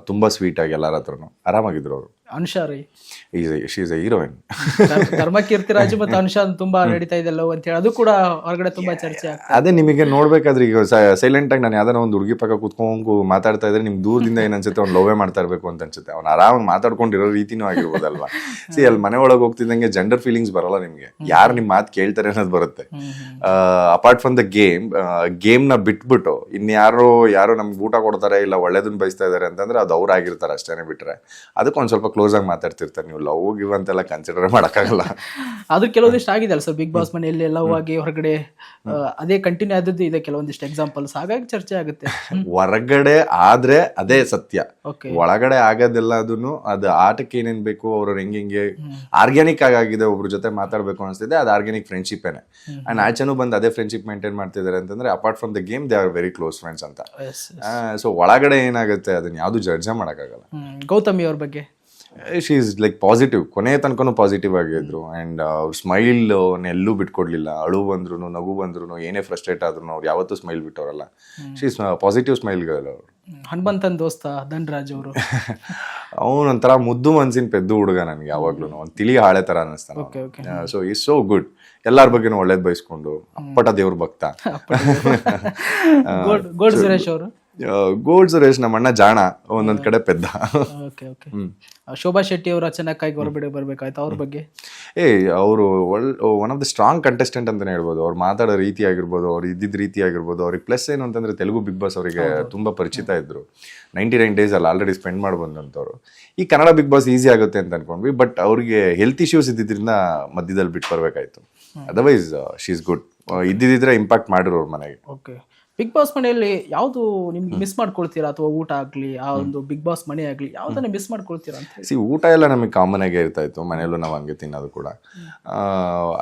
ತುಂಬಾ ಸ್ವೀಟ್ ಆಗಿ ಎಲ್ಲಾರ ಹತ್ರನು ಆರಾಮಾಗಿದ್ರು ಅವರು. Anusha Rai she is a heroine. Dharma Keerthiraj ಮತ್ತು ಅನುಷಾ ತುಂಬಾ ನಡೀತಾ ಇದೆಲ್ಲ ಅಂತ ಹೇಳಿ ಅದು ಕೂಡ ಹೊರಗಡೆ ತುಂಬಾ ಚರ್ಚೆ ಆಗ್ತದೆ. ಅದೇ ನಿಮಗೆ ನೋಡ್ಬೇಕಾದ್ರೆ ಈಗ ಸೈಲೆಂಟ್ ಆಗಿ ನಾನು ಯಾವ್ದಾರ ಒಂದು ಹುಡುಗಿ ಪಕ್ಕ ಕೂತ್ಕೊಂಡು ಮಾತಾಡ್ತಾ ಇದ್ರೆ ನಿಮ್ಗೆ ದೂರದಿಂದ ಏನ್ ಅನ್ಸುತ್ತೆ, ಅವ್ನು ಲವ್ವೇ ಮಾಡ್ತಾ ಇರ್ಬೇಕು ಅಂತ ಅನ್ಸುತ್ತೆ. ಅವ್ನು ಆರಾಮಾಗಿ ಮಾತಾಡ್ಕೊಂಡಿರೋ ರೀತಿನೂ ಆಗಿರ್ಬೋದಲ್ವಾ. ಅಲ್ಲಿ ಮನೆ ಒಳಗೆ ಹೋಗ್ತಿದ್ದಂಗೆ ಜೆಂಡರ್ ಫೀಲಿಂಗ್ಸ್ ಬರಲ್ಲ ನಿಮ್ಗೆ, ಯಾರು ನಿಮ್ ಮಾತು ಕೇಳ್ತಾರೆ ಅನ್ನೋದು ಬರುತ್ತೆ. ಅಪಾರ್ಟ್ ಫ್ರಮ್ ದ ಗೇಮ್ ನ ಬಿಟ್ಬಿಟ್ಟು ಇನ್ಯಾರೋ ನಮ್ಗೆ ಊಟ ಕೊಡ್ತಾರೆ ಇಲ್ಲ ಒಳ್ಳೇದನ್ನ ಬಯಸ್ತಾ ಇದಾರೆ ಅಂತಂದ್ರೆ ಅದು ಅವ್ರು ಆಗಿರ್ತಾರೆ ಅಷ್ಟೇನೆ. ಬಿಟ್ರೆ ಅದಕ್ಕೆ ಒಂದ್ ಸ್ವಲ್ಪ ಕ್ಲೋಸ್ ಆಗಿ ಮಾತಾಡ್ತಿರ್ತಾರೆ. ನೀವು ಲವ್ ಗಿವ್ ಅಂತೆಲ್ಲ ಕನ್ಸಿಡರ್ ಮಾಡಕ್ಕಾಗಲ್ಲ. ಅದು ಕೆಲವೊಂದಿಷ್ಟು ಆಗಿದೆ ಅಲ್ಲ ಸರ್, ಬಿಗ್ ಬಾಸ್ ಮನೆಯಲ್ಲಿ ಲವ್ ಆಗಿ ಹೊರಗಡೆ ಅದೇ ಕಂಟಿನ್ಯೂ ಆದದ್ದು ಇದೆ ಕೆಲವೊಂದಿಷ್ಟು ಎಕ್ಸಾಂಪಲ್ಸ್, ಹಾಗಾಗಿ ಚರ್ಚೆ ಆಗುತ್ತೆ. ಹೊರಗಡೆ ಆದ್ರೆ ಅದೇ ಸತ್ಯ, ಒಳಗಡೆ ಆಗೋದೆಲ್ಲ ಅದು ಆಟಕ್ಕೆ ಏನೇನ್ ಬೇಕು ಅವ್ರ ಹೆಂಗೆ ಆರ್ಗ್ಯಾನಿಕ್ ಆಗಿದೆ, ಒಬ್ರ ಜೊತೆ ಮಾತಾಡ್ಬೇಕು ಅನ್ಸ್ತಿದೆ, ಅದು ಆರ್ಗ್ಯಾನಿಕ್ ಫ್ರೆಂಡ್ಶಿಪ್ ಏನೆ. ಅಂಡ್ ಆಚೆನೂ ಬಂದು ಅದೇ ಫ್ರೆಂಡ್ಶಿಪ್ ಮೇಂಟೈನ್ ಮಾಡ್ತಿದ್ದಾರೆ ಅಂತಂದ್ರೆ apart from the game they are very close friends ಅಂತ. ಸೊ ಒಳಗಡೆ ಏನಾಗುತ್ತೆ ಅದನ್ನ ಯಾವ್ದು ಜಡ್ಜ್ ಮಾಡಕ್ಕಾಗಲ್ಲ. ಗೌತಮಿ ಅವ್ರ ಬಗ್ಗೆ? ಶಿ ಇಸ್ ಲೈಕ್ ಪಾಸಿಟಿವ್, ಕೊನೆ ತನಕನೂ ಪಾಸಿಟಿವ್ ಆಗಿದ್ರು. ಅಂಡ್ ಅವ್ರ ಸ್ಮೈಲ್ ಎಲ್ಲೂ ಬಿಟ್ಕೊಡ್ಲಿಲ್ಲ. ಅಳು ಬಂದ್ರು, ನಗು ಬಂದ್ರು, ಏನೇ ಫ್ರಸ್ಟ್ರೇಟ್ ಆದ್ರು ಅವ್ರು ಯಾವತ್ತೂ ಸ್ಮೈಲ್ ಬಿಟ್ಟವರಲ್ಲ. She is positive smile girl ಅವರು. ಹನುಮಂತನ್ ದೋಸ್ತ ಧನ್ರಾಜ್ ಅವರು? ಅವನೊಂಥರ ಮುದ್ದು ಮನ್ಸಿನ ಪೆದ್ದು ಹುಡುಗ ನನಗೆ ಯಾವಾಗ್ಲೂ, ಒಂದು ತಿಳಿ ಹಾಳೆ ತರ ಅನ್ನಿಸ್ತಾನೆ. So is so good. ಎಲ್ಲಾರ ಬಗ್ಗೆನೂ ಒಳ್ಳೇದ್ ಬಯಸ್ಕೊಂಡು ಅಪ್ಪಟ ದೇವ್ರ ಭಕ್ತ. ಗೋಲ್ಡ್ ಸುರೇಶ್ ಅವರು? ಗೋಲ್ಡ್ ಸುರೇಶ್ ನಮ್ಮ ಅಣ್ಣ ಜಾಣ, ಒಂದೊಂದ್ ಕಡೆ ಪೆದ್ದ. ಶೋಭಾ ಶೆಟ್ಟಿ ಅವರು ಅಚಾನಕ್ಕಾಗಿ ಹೊರಗಡೆ ಬರ್ಬೇಕಾಯ್ತು, ಅವ್ರ ಬಗ್ಗೆ? ಅವರು one of the strong contestant ಅಂತಾನೆ ಹೇಳ್ಬೋದು. ಅವ್ರು ಮಾತಾಡೋ ರೀತಿ ಆಗಿರ್ಬೋದು, ಅವ್ರು ಇದ್ದಿದ್ದ ರೀತಿ ಆಗಿರ್ಬೋದು. ಅವ್ರಿಗೆ ಪ್ಲಸ್ ಏನು ಅಂತಂದ್ರೆ ತೆಲುಗು ಬಿಗ್ ಬಾಸ್ ಅವರಿಗೆ ತುಂಬಾ ಪರಿಚಿತ ಇದ್ರು. 99 days ಅಲ್ಲಿ ಆಲ್ರೆಡಿ ಸ್ಪೆಂಡ್ ಮಾಡಿ ಬಂದಂಥವ್ರು. ಈ ಕನ್ನಡ ಬಿಗ್ ಬಾಸ್ ಈಸಿ ಆಗುತ್ತೆ ಅಂತ ಅನ್ಕೊಂಡ್ವಿ, ಬಟ್ ಅವ್ರಿಗೆ ಹೆಲ್ತ್ ಇಶ್ಯೂಸ್ ಇದ್ದಿದ್ರಿಂದ ಮಧ್ಯದಲ್ಲಿ ಬಿಟ್ಟು ಬರ್ಬೇಕಾಯ್ತು. Otherwise she is good. ಇದ್ದಿದ್ರೆ ಇಂಪ್ಯಾಕ್ಟ್ ಮಾಡಿರೋ ಅವ್ರ ಮನೆಗೆ. ಓಕೆ, ಬಿಗ್ ಬಾಸ್ ಮನೆಯಲ್ಲಿ ಯಾವ್ದು ನಿಮ್ಗೆ ಮಿಸ್ ಮಾಡ್ಕೊಳ್ತೀರಾ? ಅಥವಾ ಊಟ ಆಗ್ಲಿ, ಆ ಒಂದು ಬಿಗ್ ಬಾಸ್ ಮನೆ ಆಗ್ಲಿ, ಯಾವ್ದನ್ನ ಮಿಸ್ ಮಾಡ್ಕೊಳ್ತೀರಾ ಅಂತ? ಊಟ ಎಲ್ಲ ನಮಗೆ ಕಾಮನ್ ಆಗೇ ಇರ್ತಾ ಇತ್ತು, ಮನೆಯಲ್ಲೂ ನಾವು ಹಂಗೆ ತಿನ್ನೋದು ಕೂಡ.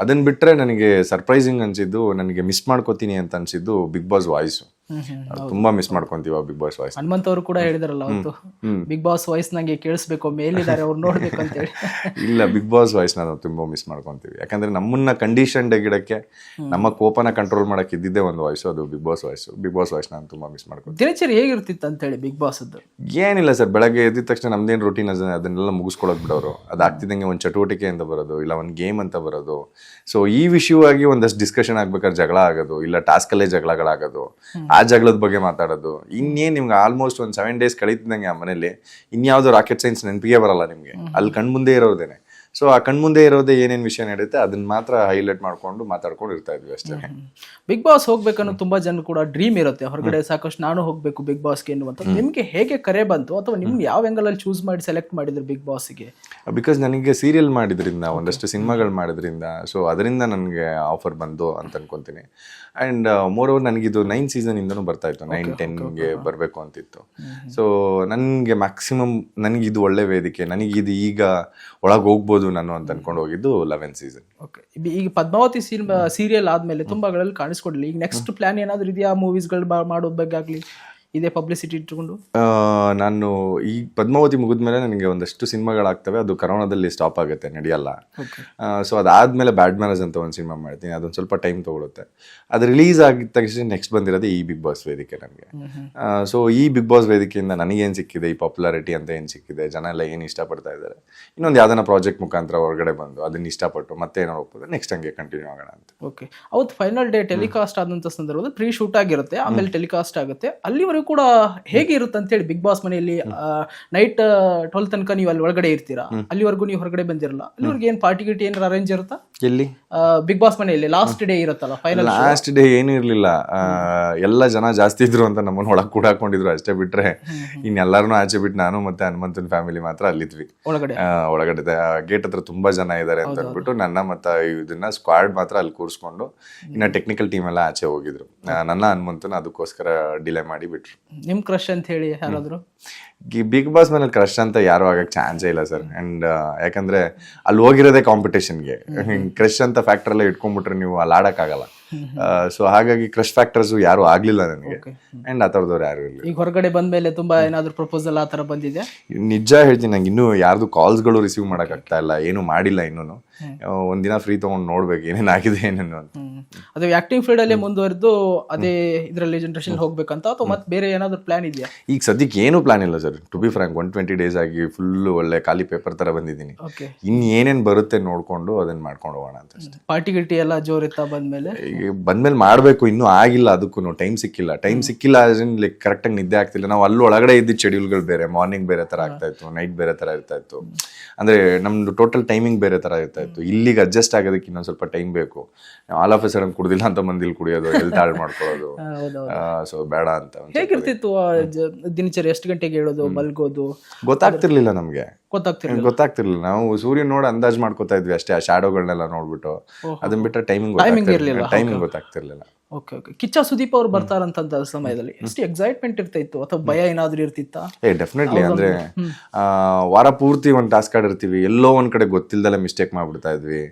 ಅದನ್ನ ಬಿಟ್ರೆ ನನಗೆ ಸರ್ಪ್ರೈಸಿಂಗ್ ಅನ್ಸಿದ್ದು, ನನಗೆ ಮಿಸ್ ಮಾಡ್ಕೋತೀನಿ ಅಂತ ಅನ್ಸಿದ್ದು ಬಿಗ್ ಬಾಸ್ ವಾಯ್ಸ್. ತುಂಬಾ ಮಿಸ್ ಮಾಡ್ಕೊಂತೀವಿ ಬಿಗ್ ಬಾಸ್ ವಾಯ್ಸ್. ಹನುಮಂತ್ ಅವರು ಕೂಡ ಹೇಳಿದಾರಲ್ಲ ಅವತ್ತು, ಬಿಗ್ ಬಾಸ್ ವಾಯ್ಸ್ ನಂಗೆ ಕೇಳಿಸ್ಬೇಕು, ಮೇಲಿದ್ದಾರೆ ಅವ್ರು ನೋಡ್ಬೇಕು ಅಂತ ಹೇಳಿ. ಇಲ್ಲ, ಬಿಗ್ ಬಾಸ್ ವಾಯ್ಸ್ ನಾವು ತುಂಬಾ ಮಿಸ್ ಮಾಡ್ಕೊಂತೀವಿ. ಯಾಕಂದ್ರೆ ನಮ್ಮನ್ನ ಕಂಡೀಷನ್ ಗಿಡಕ್ಕೆ, ನಮ್ಮ ಕೋಪನ ಕಂಟ್ರೋಲ್ ಮಾಡಕ್ ಇದ್ದಿದ್ದೇ ಒಂದು ವಾಯ್ಸ್, ಅದು Bigg Boss voice. Bigg Boss voice ನಾನು ತುಂಬಾ ಮಿಸ್ ಮಾಡ್ಕೊಂತೀನಿ. ದಿನಚರಿ ಹೇಗಿರ್ತಿತ್ತು ಅಂತ ಹೇಳಿ ಬಿಗ್ ಬಾಸ್? ಏನಿಲ್ಲ ಸರ್, ಬೆಳಗ್ಗೆ ಎದ್ದ ತಕ್ಷಣ ನಮ್ದೇನು ರೂಟೀನ್ ಅದನ್ನೆಲ್ಲ ಮುಗಿಸ್ಕೊಳಕ್ ಬಿಡೋರು. ಅದಾಗ್ತಿದ್ದಂಗೆ ಒಂದು ಚಟುವಟಿಕೆಯಿಂದ ಬರೋದು, ಇಲ್ಲ ಒಂದು ಗೇಮ್ ಅಂತ ಬರೋದು. ಸೊ ಈ ವಿಷಯವಾಗಿ ಒಂದಷ್ಟು ಡಿಸ್ಕಷನ್ ಆಗ್ಬೇಕಾದ್ರೆ ಜಗಳ ಆಗೋದು, ಇಲ್ಲ ಟಾಸ್ಕಲ್ಲೇ ಜಗಳಗಳಾಗೋದು, ಆ ಜಗಳದ ಬಗ್ಗೆ ಮಾತಾಡೋದು. ಇನ್ನೇನು ನಿಮ್ಗೆ ಆಲ್ಮೋಸ್ಟ್ ಒಂದು 7 days ಕಳೀತಿದ್ದಂಗೆ ಆ ಮನೇಲಿ ಇನ್ಯಾವುದೋ ರಾಕೆಟ್ ಸೈನ್ಸ್ ನೆನಪಿಗೆ ಬರಲ್ಲ ನಿಮಗೆ. ಅಲ್ಲಿ ಕಣ್ಮುಂದೆ ಇರೋದೇನೆ. ಸೊ ಆ ಕಣ್ಮುಂದೆ ಇರೋದೇ ಏನೇನು ವಿಷಯ ನಡೆಯುತ್ತೆ ಅದನ್ನ ಮಾತ್ರ ಹೈಲೈಟ್ ಮಾಡ್ಕೊಂಡು ಮಾತಾಡ್ಕೊಂಡು ಇರ್ತಾ ಇದ್ವಿ ಅಷ್ಟೇ. ಬಿಗ್ ಬಾಸ್ ಹೋಗ್ಬೇಕನ್ನೋ ತುಂಬಾ ಜನ ಕೂಡ ಡ್ರೀಮ್ ಇರುತ್ತೆ ಹೊರಗಡೆ, ಸಾಕಷ್ಟು ನಾನು ಹೋಗ್ಬೇಕು ಬಿಗ್ ಬಾಸ್ಗೆ ಎನ್ನುವಂತ. ನಿಮ್ಗೆ ಹೇಗೆ ಕರೆ ಬಂತು, ಅಥವಾ ನಿಮ್ಗೆ ಯಾವ ಆಂಗಲ್ ಅಲ್ಲಿ ಚೂಸ್ ಮಾಡಿ ಸೆಲೆಕ್ಟ್ ಮಾಡಿದ್ರು ಬಿಗ್ ಬಾಸ್ಗೆ? ಬಿಕಾಸ್ ನನಗೆ ಸೀರಿಯಲ್ ಮಾಡಿದ್ರಿಂದ, ಒಂದಷ್ಟು ಸಿನಿಮಾಗಳು ಮಾಡಿದ್ರಿಂದ, ಸೊ ಅದರಿಂದ ನನಗೆ ಆಫರ್ ಬಂದು ಅಂತ ಅನ್ಕೊಂತೀನಿ. ಅಂಡ್ ಮೋರ್ ಓವರ್ ನನಗಿದು 9th season ಇಂದನೂ ಬರ್ತಾ ಇತ್ತು, 9, 10ಗೆ ಬರಬೇಕು ಅಂತಿತ್ತು. ಸೊ ನನಗೆ ಮ್ಯಾಕ್ಸಿಮಮ್ ನನಗಿದು ಒಳ್ಳೆ ವೇದಿಕೆ, ನನಗಿದು ಈಗ ಒಳಗೆ ಹೋಗ್ಬೋದು ನಾನು ಅಂತ ಅನ್ಕೊಂಡು ಹೋಗಿದ್ದು 11th season. ಓಕೆ, ಈಗ ಪದ್ಮಾವತಿ ಸೀರಿಯಲ್ ಆದ್ಮೇಲೆ ತುಂಬಾಗಳಲ್ಲಿ ಕಾಣಿಸ್ಕೊಡ್ಲಿ, ಈಗ ನೆಕ್ಸ್ಟ್ ಪ್ಲಾನ್ ಏನಾದ್ರು ಇದೆಯಾ ಮೂವೀಸ್ಗಳು ಮಾಡೋದ್ ಬಗ್ಗೆ ಆಗ್ಲಿ, ಇದೇ ಪಬ್ಲಿಸಿಟಿ ಇಟ್ಕೊಂಡು? ನಾನು ಈ ಪದ್ಮಾವತಿ ಮುಗಿದ್ಮೇಲೆ ನನಗೆ ಒಂದಷ್ಟು ಸಿನಿಮಾಗಳಾಗ್ತವೆ, ಅದು ಕರೋನಾದಲ್ಲಿ ಸ್ಟಾಪ್ ಆಗುತ್ತೆ, ನಡೆಯಲ್ಲ. ಸೊ ಅದಾದ್ಮೇಲೆ ಬ್ಯಾಡ್ ಮ್ಯಾನೇಜ್ ಅಂತ ಒಂದು ಸಿನಿಮಾ ಮಾಡ್ತೀನಿ, ಅದೊಂದು ಸ್ವಲ್ಪ ಟೈಮ್ ತಗೊಳುತ್ತೆ. ಅದು ರಿಲೀಸ್ ಆಗಿದ ತಕ್ಷಣ ನೆಕ್ಸ್ಟ್ ಬಂದಿರೋದೇ ಈ ಬಿಗ್ ಬಾಸ್ ವೇದಿಕೆ ನನಗೆ. ಸೊ ಈ ಬಿಗ್ ಬಾಸ್ ವೇದಿಕೆಯಿಂದ ನನಗೇನು ಸಿಕ್ಕಿದೆ, ಈ ಪಾಪ್ಯುಲಾರಿಟಿ ಅಂತ ಏನು ಸಿಕ್ಕಿದೆ, ಜನ ಎಲ್ಲ ಏನು ಇಷ್ಟಪಡ್ತಾ ಇದ್ದಾರೆ, ಇನ್ನೊಂದು ಯಾವ್ದಾನ ಪ್ರಾಜೆಕ್ಟ್ ಮುಖಾಂತರ ಹೊರಗಡೆ ಬಂದು ಅದನ್ನ ಇಷ್ಟಪಟ್ಟು ಮತ್ತೆ ಏನೋ ಹೋಗ್ಬೋದು, ನೆಕ್ಸ್ಟ್ ಹಂಗೆ ಕಂಟಿನ್ಯೂ ಆಗೋಣ ಅಂತ. ಓಕೆ, ಅವತ್ತು ಫೈನಲ್ ಡೇ ಟೆಲಿಕಾಸ್ಟ್ ಆದಂಥ ಸಂದರ್ಭದಲ್ಲಿ ಪ್ರೀ ಶೂಟ್ ಆಗಿರುತ್ತೆ, ಆಮೇಲೆ ಟೆಲಿಕಾಸ್ಟ್ ಆಗುತ್ತೆ. ಅಲ್ಲಿವರೆಗೂ ಕೂಡ ಹೇಗೆ ಇರುತ್ತೆ ಅಂತ ಹೇಳಿ ಬಿಗ್ ಬಾಸ್ ಮನೆಯಲ್ಲಿ ನೈಟ್ 12 ತನಕ ನೀವು ಅಲ್ಲಿ ಒಳಗಡೆ ಇರ್ತೀರಾ, ಅಲ್ಲಿವರೆಗೂ ನೀವು ಹೊರಗಡೆ ಬಂದಿರಲ್ಲ, ಅಲ್ಲಿವರೆಗೂ ಏನ್ ಪಾರ್ಟಿ ಗಿಟಿ ಏನಾರ ಅರೇಂಜ್ ಇರುತ್ತಾ? ಎಲ್ಲಿ ಬಿಗ್ ಬಾಸ್ ಮನೆಯಲ್ಲಿ ಲಾಸ್ಟ್ ಡೇ ಇರುತ್ತಲ್ಲ ಫೈನಲ್? ಲಾಸ್ಟ್ ಡೇ ಏನು ಇರ್ಲಿಲ್ಲ, ಎಲ್ಲ ಜನ ಜಾಸ್ತಿ ಇದ್ರು ಅಂತ ನಮ್ಮನ್ನ ಒಳಗೆ ಕೂಡ ಹಾಕೊಂಡಿದ್ರು ಅಷ್ಟೇ. ಬಿಟ್ರೆ ಇನ್ನೆಲ್ಲಾರನು ಆಚೆ ಬಿಟ್ಟು ನಾನು ಮತ್ತೆ ಹನುಮಂತನ ಫ್ಯಾಮಿಲಿ ಮಾತ್ರ ಅಲ್ಲಿದ್ವಿ ಒಳಗಡೆ. ಗೇಟ್ ಹತ್ರ ತುಂಬಾ ಜನ ಇದಾರೆ ಅಂತ ಅಂದ್ಬಿಟ್ಟು ನನ್ನ ಮತ್ತೆ ಇದನ್ನ ಸ್ಕ್ವಾಡ್ ಮಾತ್ರ ಅಲ್ಲಿ ಕೂರಿಸ್ಕೊಂಡು, ಇನ್ನ ಟೆಕ್ನಿಕಲ್ ಟೀಮ್ ಎಲ್ಲ ಆಚೆ ಹೋಗಿದ್ರು. ನನ್ನ ಹನುಮಂತನ ಅದಕ್ಕೋಸ್ಕರ ಡಿಲೇ ಮಾಡಿ ಬಿಟ್ರು. ಬಿಟ್ರು. ನಿಮ್ ಕ್ರಶ್ ಅಂತ ಹೇಳಿ ಯಾರಾದ್ರು? ಬಿಗ್ ಬಾಸ್ ಮನೇಲಿ ಕ್ರಶ್ ಅಂತ ಯಾರು ಆಗಕ್ಕೆ ಚಾನ್ಸೇ ಇಲ್ಲ ಸರ್. ಅಂಡ್ ಯಾಕಂದ್ರೆ ಅಲ್ಲಿ ಹೋಗಿರೋದೇ ಕಾಂಪಿಟೇಷನ್ಗೆ. ಕ್ರಶ್ ಅಂತ ಫ್ಯಾಕ್ಟರ್ ಎಲ್ಲ ಇಟ್ಕೊಂಡ್ಬಿಟ್ರೆ ನೀವು ಅಲ್ಲಿ ಆಡಕ್ಕಾಗಲ್ಲ. ಸೊ ಹಾಗಾಗಿ ಕ್ರಶ್ ಫ್ಯಾಕ್ಟರ್ಸ್ ಯಾರು ಆಗ್ಲಿಲ್ಲ ನನಗೆ. ಅಂಡ್ ಆ ಥರದವ್ರು ಯಾರು ಇಲ್ಲ. ಈಗ ಹೊರಗಡೆ ಬಂದ್ಮೇಲೆ ತುಂಬಾ ಏನಾದ್ರು ಪ್ರಪೋಸಲ್ ಆ ತರ ಬಂದಿದೆ? ನಿಜ ಹೇಳ್ತೀನಿ, ನಂಗೆ ಇನ್ನೂ ಯಾರ್ದು ಕಾಲ್ಸ್ಗಳು ರಿಸೀವ್ ಮಾಡಕ್ ಆಗ್ತಾ ಇಲ್ಲ, ಏನು ಮಾಡಿಲ್ಲ ಇನ್ನೂ. ಒಂದಿನ ಫ್ರೀ ತಗೊಂಡು ನೋಡ್ಬೇಕು ಏನೇನಾಗಿದೆ ಏನೇನು ಅಂತ. ಅದು ಆಕ್ಟಿಂಗ್ ಫೀಲ್ಡ್ ಅಲ್ಲೇ ಮುಂದುವರೆದು ಅದೇ ಇದರಲ್ಲಿ ಜನರೇಷನ್ ಹೋಗ್ಬೇಕಂತ ಅಥವಾ ಮತ್ತೆ ಬೇರೆ ಏನಾದ್ರು ಪ್ಲಾನ್ ಇದೆಯಾ? ಈಗ ಸದ್ಯಕ್ಕೆ ಏನು ಪ್ಲಾನ್ ಇಲ್ಲ sir. To be frank 120 days ಆಗಿ ಫುಲ್ ಒಳ್ಳೆ ಖಾಲಿ ಪೇಪರ್ ತರ ಬಂದಿದ್ದೀನಿ. ಇನ್ ಏನೇನ್ ಬರುತ್ತೆ ನೋಡ್ಕೊಂಡು ಅದನ್ನ ಮಾಡ್ಕೊಂಡು ಹೋಗೋಣ ಅಂತ ಅಷ್ಟೇ. ಪಾರ್ಟಿ ಗಿಟಿ ಎಲ್ಲ ಜೋರ್ ಇತ್ತಾ ಬಂದ್ಮೇಲೆ? ಬಂದ್ಮೇಲೆ ಮಾಡ್ಬೇಕು, ಇನ್ನೂ ಆಗಿಲ್ಲ, ಅದಕ್ಕೂ ಟೈಮ್ ಸಿಕ್ಕಿಲ್ಲ. ಲೈಕ್ ಕರೆಕ್ಟಾಗಿ ನಿದ್ದೆ ಆಗ್ತಿಲ್ಲ. ನಾವು ಅಲ್ಲಿ ಒಳಗಡೆ ಇದ್ದಿದ್ದ ಶೆಡ್ಯೂಲ್ಗಳು ಬೇರೆ, ಮಾರ್ನಿಂಗ್ ಬೇರೆ ತರ ಆಗ್ತಾ ಇತ್ತು, ನೈಟ್ ಬೇರೆ ತರ ಇರ್ತಾ ಇತ್ತು. ಅಂದ್ರೆ ನಮ್ದು ಟೋಟಲ್ ಟೈಮಿಂಗ್ ಬೇರೆ ತರ ಇರ್ತಾ ಇತ್ತು. ಇಲ್ಲಿಗೆ ಅಡ್ಜಸ್ಟ್ ಆಗೋದಕ್ಕೆ ಇನ್ನೊಂದು ಸ್ವಲ್ಪ ಟೈಮ್ ಬೇಕು. ಆಲ್ ಆಫ್ ಎ ಸಡನ್ ಕುಡ್ದಿಲ್ಲ ಅಂತ ಮಂದಿಲ್ ಕುಡಿಯೋದು, ಹೆಲ್ತ್ ಹಾಳು ಮಾಡ್ಕೊಳ್ಳೋದು, ಸೊ ಬೇಡ ಅಂತ. ಹೇಗಿರ್ತಿತ್ತು ದಿನಚರಿ? ಎಷ್ಟು ಗಂಟೆಗೆ ಹೇಳೋದು, ಮಲ್ಗೋದು? ಗೊತ್ತಾಗ್ತಿರ್ಲಿಲ್ಲ ನಮ್ಗೆ, ಗೊತ್ತಾಗ್ತಿರ್ಲಿಲ್ಲ. ನಾವು ಸೂರ್ಯನ್ ನೋಡಿ ಅಂದಾಜ್ ಮಾಡ್ಕೋತಾ ಇದ್ವಿ ಅಷ್ಟೇ, ಆ ಶಾಡೋಗಳನ್ನೆಲ್ಲ ನೋಡ್ಬಿಟ್ಟು. ಅದನ್ನ ಬಿಟ್ಟರೆ ಟೈಮಿಂಗ್ ಗೊತ್ತಾಗ್ತಿರ್ಲಿಲ್ಲ. ಓಕೆ. ಕಿಚ್ಚ ಸುದೀಪ್ ಅವ್ರು ಬರ್ತಾರಂತ ಸಮಯದಲ್ಲಿ ಎಷ್ಟು ಎಕ್ಸೈಟ್ಮೆಂಟ್ ಇರ್ತಿತ್ತು ಅಥವಾ ಭಯ ಏನಾದ್ರು ಇರ್ತಿತ್ತಾ? ಡೆಫಿನೆಟ್ಲಿ. ಅಂದ್ರೆ ವಾರ ಪೂರ್ತಿ ಒಂದು ಟಾಸ್ಕ್ ಆಡಿರ್ತೀವಿ, ಎಲ್ಲೋ ಒಂದ್ ಕಡೆ ಗೊತ್ತಿಲ್ದಲೆ ಮಿಸ್ಟೇಕ್ ಮಾಡ್ಬಿಡ್ತಾ ಇದ್ವಿ.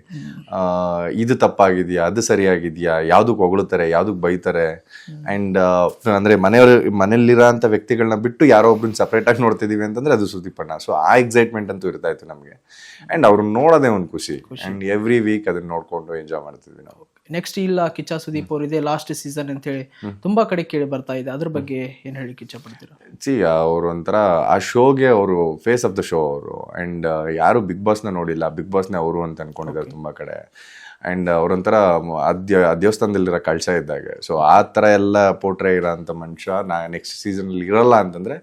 ಇದು ತಪ್ಪಾಗಿದ್ಯಾ, ಅದು ಸರಿಯಾಗಿದ್ಯಾ, ಯಾವ್ದಕ್ ಹೊಗಳುತ್ತಾರೆ, ಯಾವ್ದಕ್ ಬೈತಾರೆ. ಅಂಡ್ ಅಂದ್ರೆ ಮನೆಯಲ್ಲಿರೋ ಅಂತ ವ್ಯಕ್ತಿಗಳನ್ನ ಬಿಟ್ಟು ಯಾರೋ ಒಬ್ಬರನ್ನ ಸಪ್ರೇಟ್ ಆಗಿ ನೋಡ್ತಿದೀವಿ ಅಂತಂದ್ರೆ ಅದು ಸುದೀಪ್ ಅಣ್ಣ. ಸೊ ಆ ಎಕ್ಸೈಟ್ಮೆಂಟ್ ಅಂತೂ ಇರ್ತಾ ಇತ್ತು ನಮ್ಗೆ. ಅಂಡ್ ಅವ್ರನ್ನ ನೋಡೋದೇ ಒಂದು ಖುಷಿ. ಅಂಡ್ ಎವ್ರಿ ವೀಕ್ ಅದನ್ನ ನೋಡ್ಕೊಂಡು ಎಂಜಾಯ್ ಮಾಡ್ತಿದ್ವಿ ನಾವು. ನೆಕ್ಸ್ಟ್ ಇಲ್ಲ ಕಿಚ್ಚ ಸುದೀಪ್ ಅವರು ಇದೆ ಲಾಸ್ಟ್ ಸೀಸನ್ ಅಂತ ಹೇಳಿ ತುಂಬಾ ಕಡೆ ಕೇಳಿ ಬರ್ತಾ ಇದೆ. ಅದ್ರ ಬಗ್ಗೆ ಏನ್ ಹೇಳಿ ಇಚ್ಛೆ ಪಡ್ತೀರಾ? ಅವ್ರು ಒಂಥರ ಆ ಶೋಗೆ ಅವರು ಫೇಸ್ ಆಫ್ ದ ಶೋ ಅವರು. ಅಂಡ್ ಯಾರು ಬಿಗ್ ಬಾಸ್ನ ನೋಡಿಲ್ಲ, ಬಿಗ್ ಬಾಸ್ನ ಅವರು ಅಂತ ಅನ್ಕೊಂಡಿದ್ದಾರೆ ತುಂಬಾ ಕಡೆ. ಅಂಡ್ ಅವ್ರೊಂಥರ ದೇವಸ್ಥಾನದಲ್ಲಿರೋ ಕಳಶ ಇದ್ದಾಗೆ. ಸೊ ಆ ಥರ ಎಲ್ಲ ಪೋಟ್ರೆ ಇರೋ ಅಂಥ ಮನುಷ್ಯ ನೆಕ್ಸ್ಟ್ ಸೀಸನಲ್ಲಿ ಇರಲ್ಲ ಅಂತಂದ್ರೆ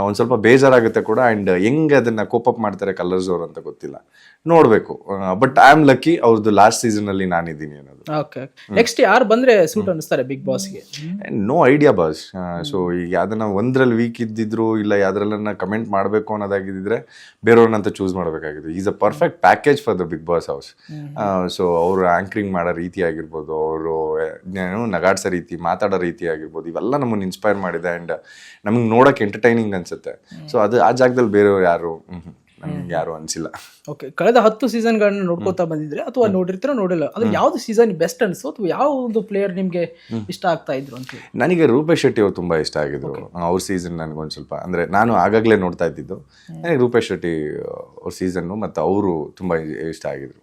ಒಂದು ಸ್ವಲ್ಪ ಬೇಜಾರಾಗುತ್ತೆ ಕೂಡ. ಅಂಡ್ ಹೆಂಗೆ ಅದನ್ನ ಕೋಪಪ್ ಮಾಡ್ತಾರೆ ಕಲರ್ಸ್ ಅವರು ಅಂತ ಗೊತ್ತಿಲ್ಲ, ನೋಡ್ಬೇಕು. ಬಟ್ ಐ ಆಮ್ ಲಕ್ಕಿ ಅವ್ರದ್ದು ಲಾಸ್ಟ್ ಸೀಸನ್ ಅಲ್ಲಿ ನಾನಿದ್ದೀನಿ ಅನ್ನೋದು. ನೆಕ್ಸ್ಟ್ ಯಾರು ಬಂದ್ರೆ ಸೂಟ್ ಅನಿಸ್ತಾರೆ ಬಿಗ್ ಬಾಸ್ಗೆ? No idea boss. ಸೊ ಈಗ ಯಾವ್ದನ್ನ ಒಂದ್ರಲ್ಲಿ ವೀಕ್ ಇದ್ದಿದ್ರು ಇಲ್ಲ ಯಾವ್ದ್ರಲ್ಲ ಕಮೆಂಟ್ ಮಾಡಬೇಕು ಅನ್ನೋದಾಗಿದ್ರೆ ಬೇರೆಯವ್ರನ್ನಂತ ಚೂಸ್ ಮಾಡಬೇಕಾಗಿದೆ. Is a perfect package for the big boss house. So ಅವರು ಆಂಕರಿಂಗ್ ಮಾಡೋ ರೀತಿ ಆಗಿರ್ಬೋದು, ಅವರು ನಗಾಡ್ಸೋ ರೀತಿ, ಮಾತಾಡೋ ರೀತಿ ಆಗಿರ್ಬೋದು, ಇವೆಲ್ಲ ನಮ್ಮನ್ನು ಇನ್ಸ್ಪೈರ್ ಮಾಡಿದೆ. ಆ್ಯಂಡ್ ನಮಗೆ ನೋಡೋಕೆ ಎಂಟರ್ಟೈನಿಂಗ್ ಅನ್ಸುತ್ತೆ. ಸೊ ಅದು ಆ ಜಾಗದಲ್ಲಿ ಬೇರೆಯವ್ರು ಯಾರು ಅನ್ಸಿಲ್ಲ. ಓಕೆ. ಕಳೆದ 10 ಸೀಸನ್ಗಳನ್ನ ನೋಡ್ಕೋತಾ ಬಂದಿದ್ರೆ ಅಥವಾ ನೋಡಿರ್ತೀರೋ ನೋಡಿಲ್ಲ, ಅದ್ರ ಯಾವ್ದು ಸೀಸನ್ ಬೆಸ್ಟ್ ಅನ್ಸೋ ಅಥವಾ ಯಾವ ಒಂದು ಪ್ಲೇಯರ್ ನಿಮ್ಗೆ ಇಷ್ಟ ಆಗ್ತಾ ಇದ್ರು ಅಂತ? ನನಗೆ ರೂಪೇಶ್ ಶೆಟ್ಟಿ ಅವ್ರು ತುಂಬಾ ಇಷ್ಟ ಆಗಿದ್ರು. ಅವ್ರ ಸೀಸನ್ ನನಗೊಂದು ಸ್ವಲ್ಪ ಅಂದ್ರೆ ನಾನು ಆಗಾಗಲೇ ನೋಡ್ತಾ ಇದ್ದಿದ್ದು. ನನಗೆ ರೂಪೇಶ್ ಶೆಟ್ಟಿ ಅವ್ರ ಸೀಸನ್ನು ಮತ್ತು ಅವರು ತುಂಬಾ ಇಷ್ಟ ಆಗಿದ್ರು.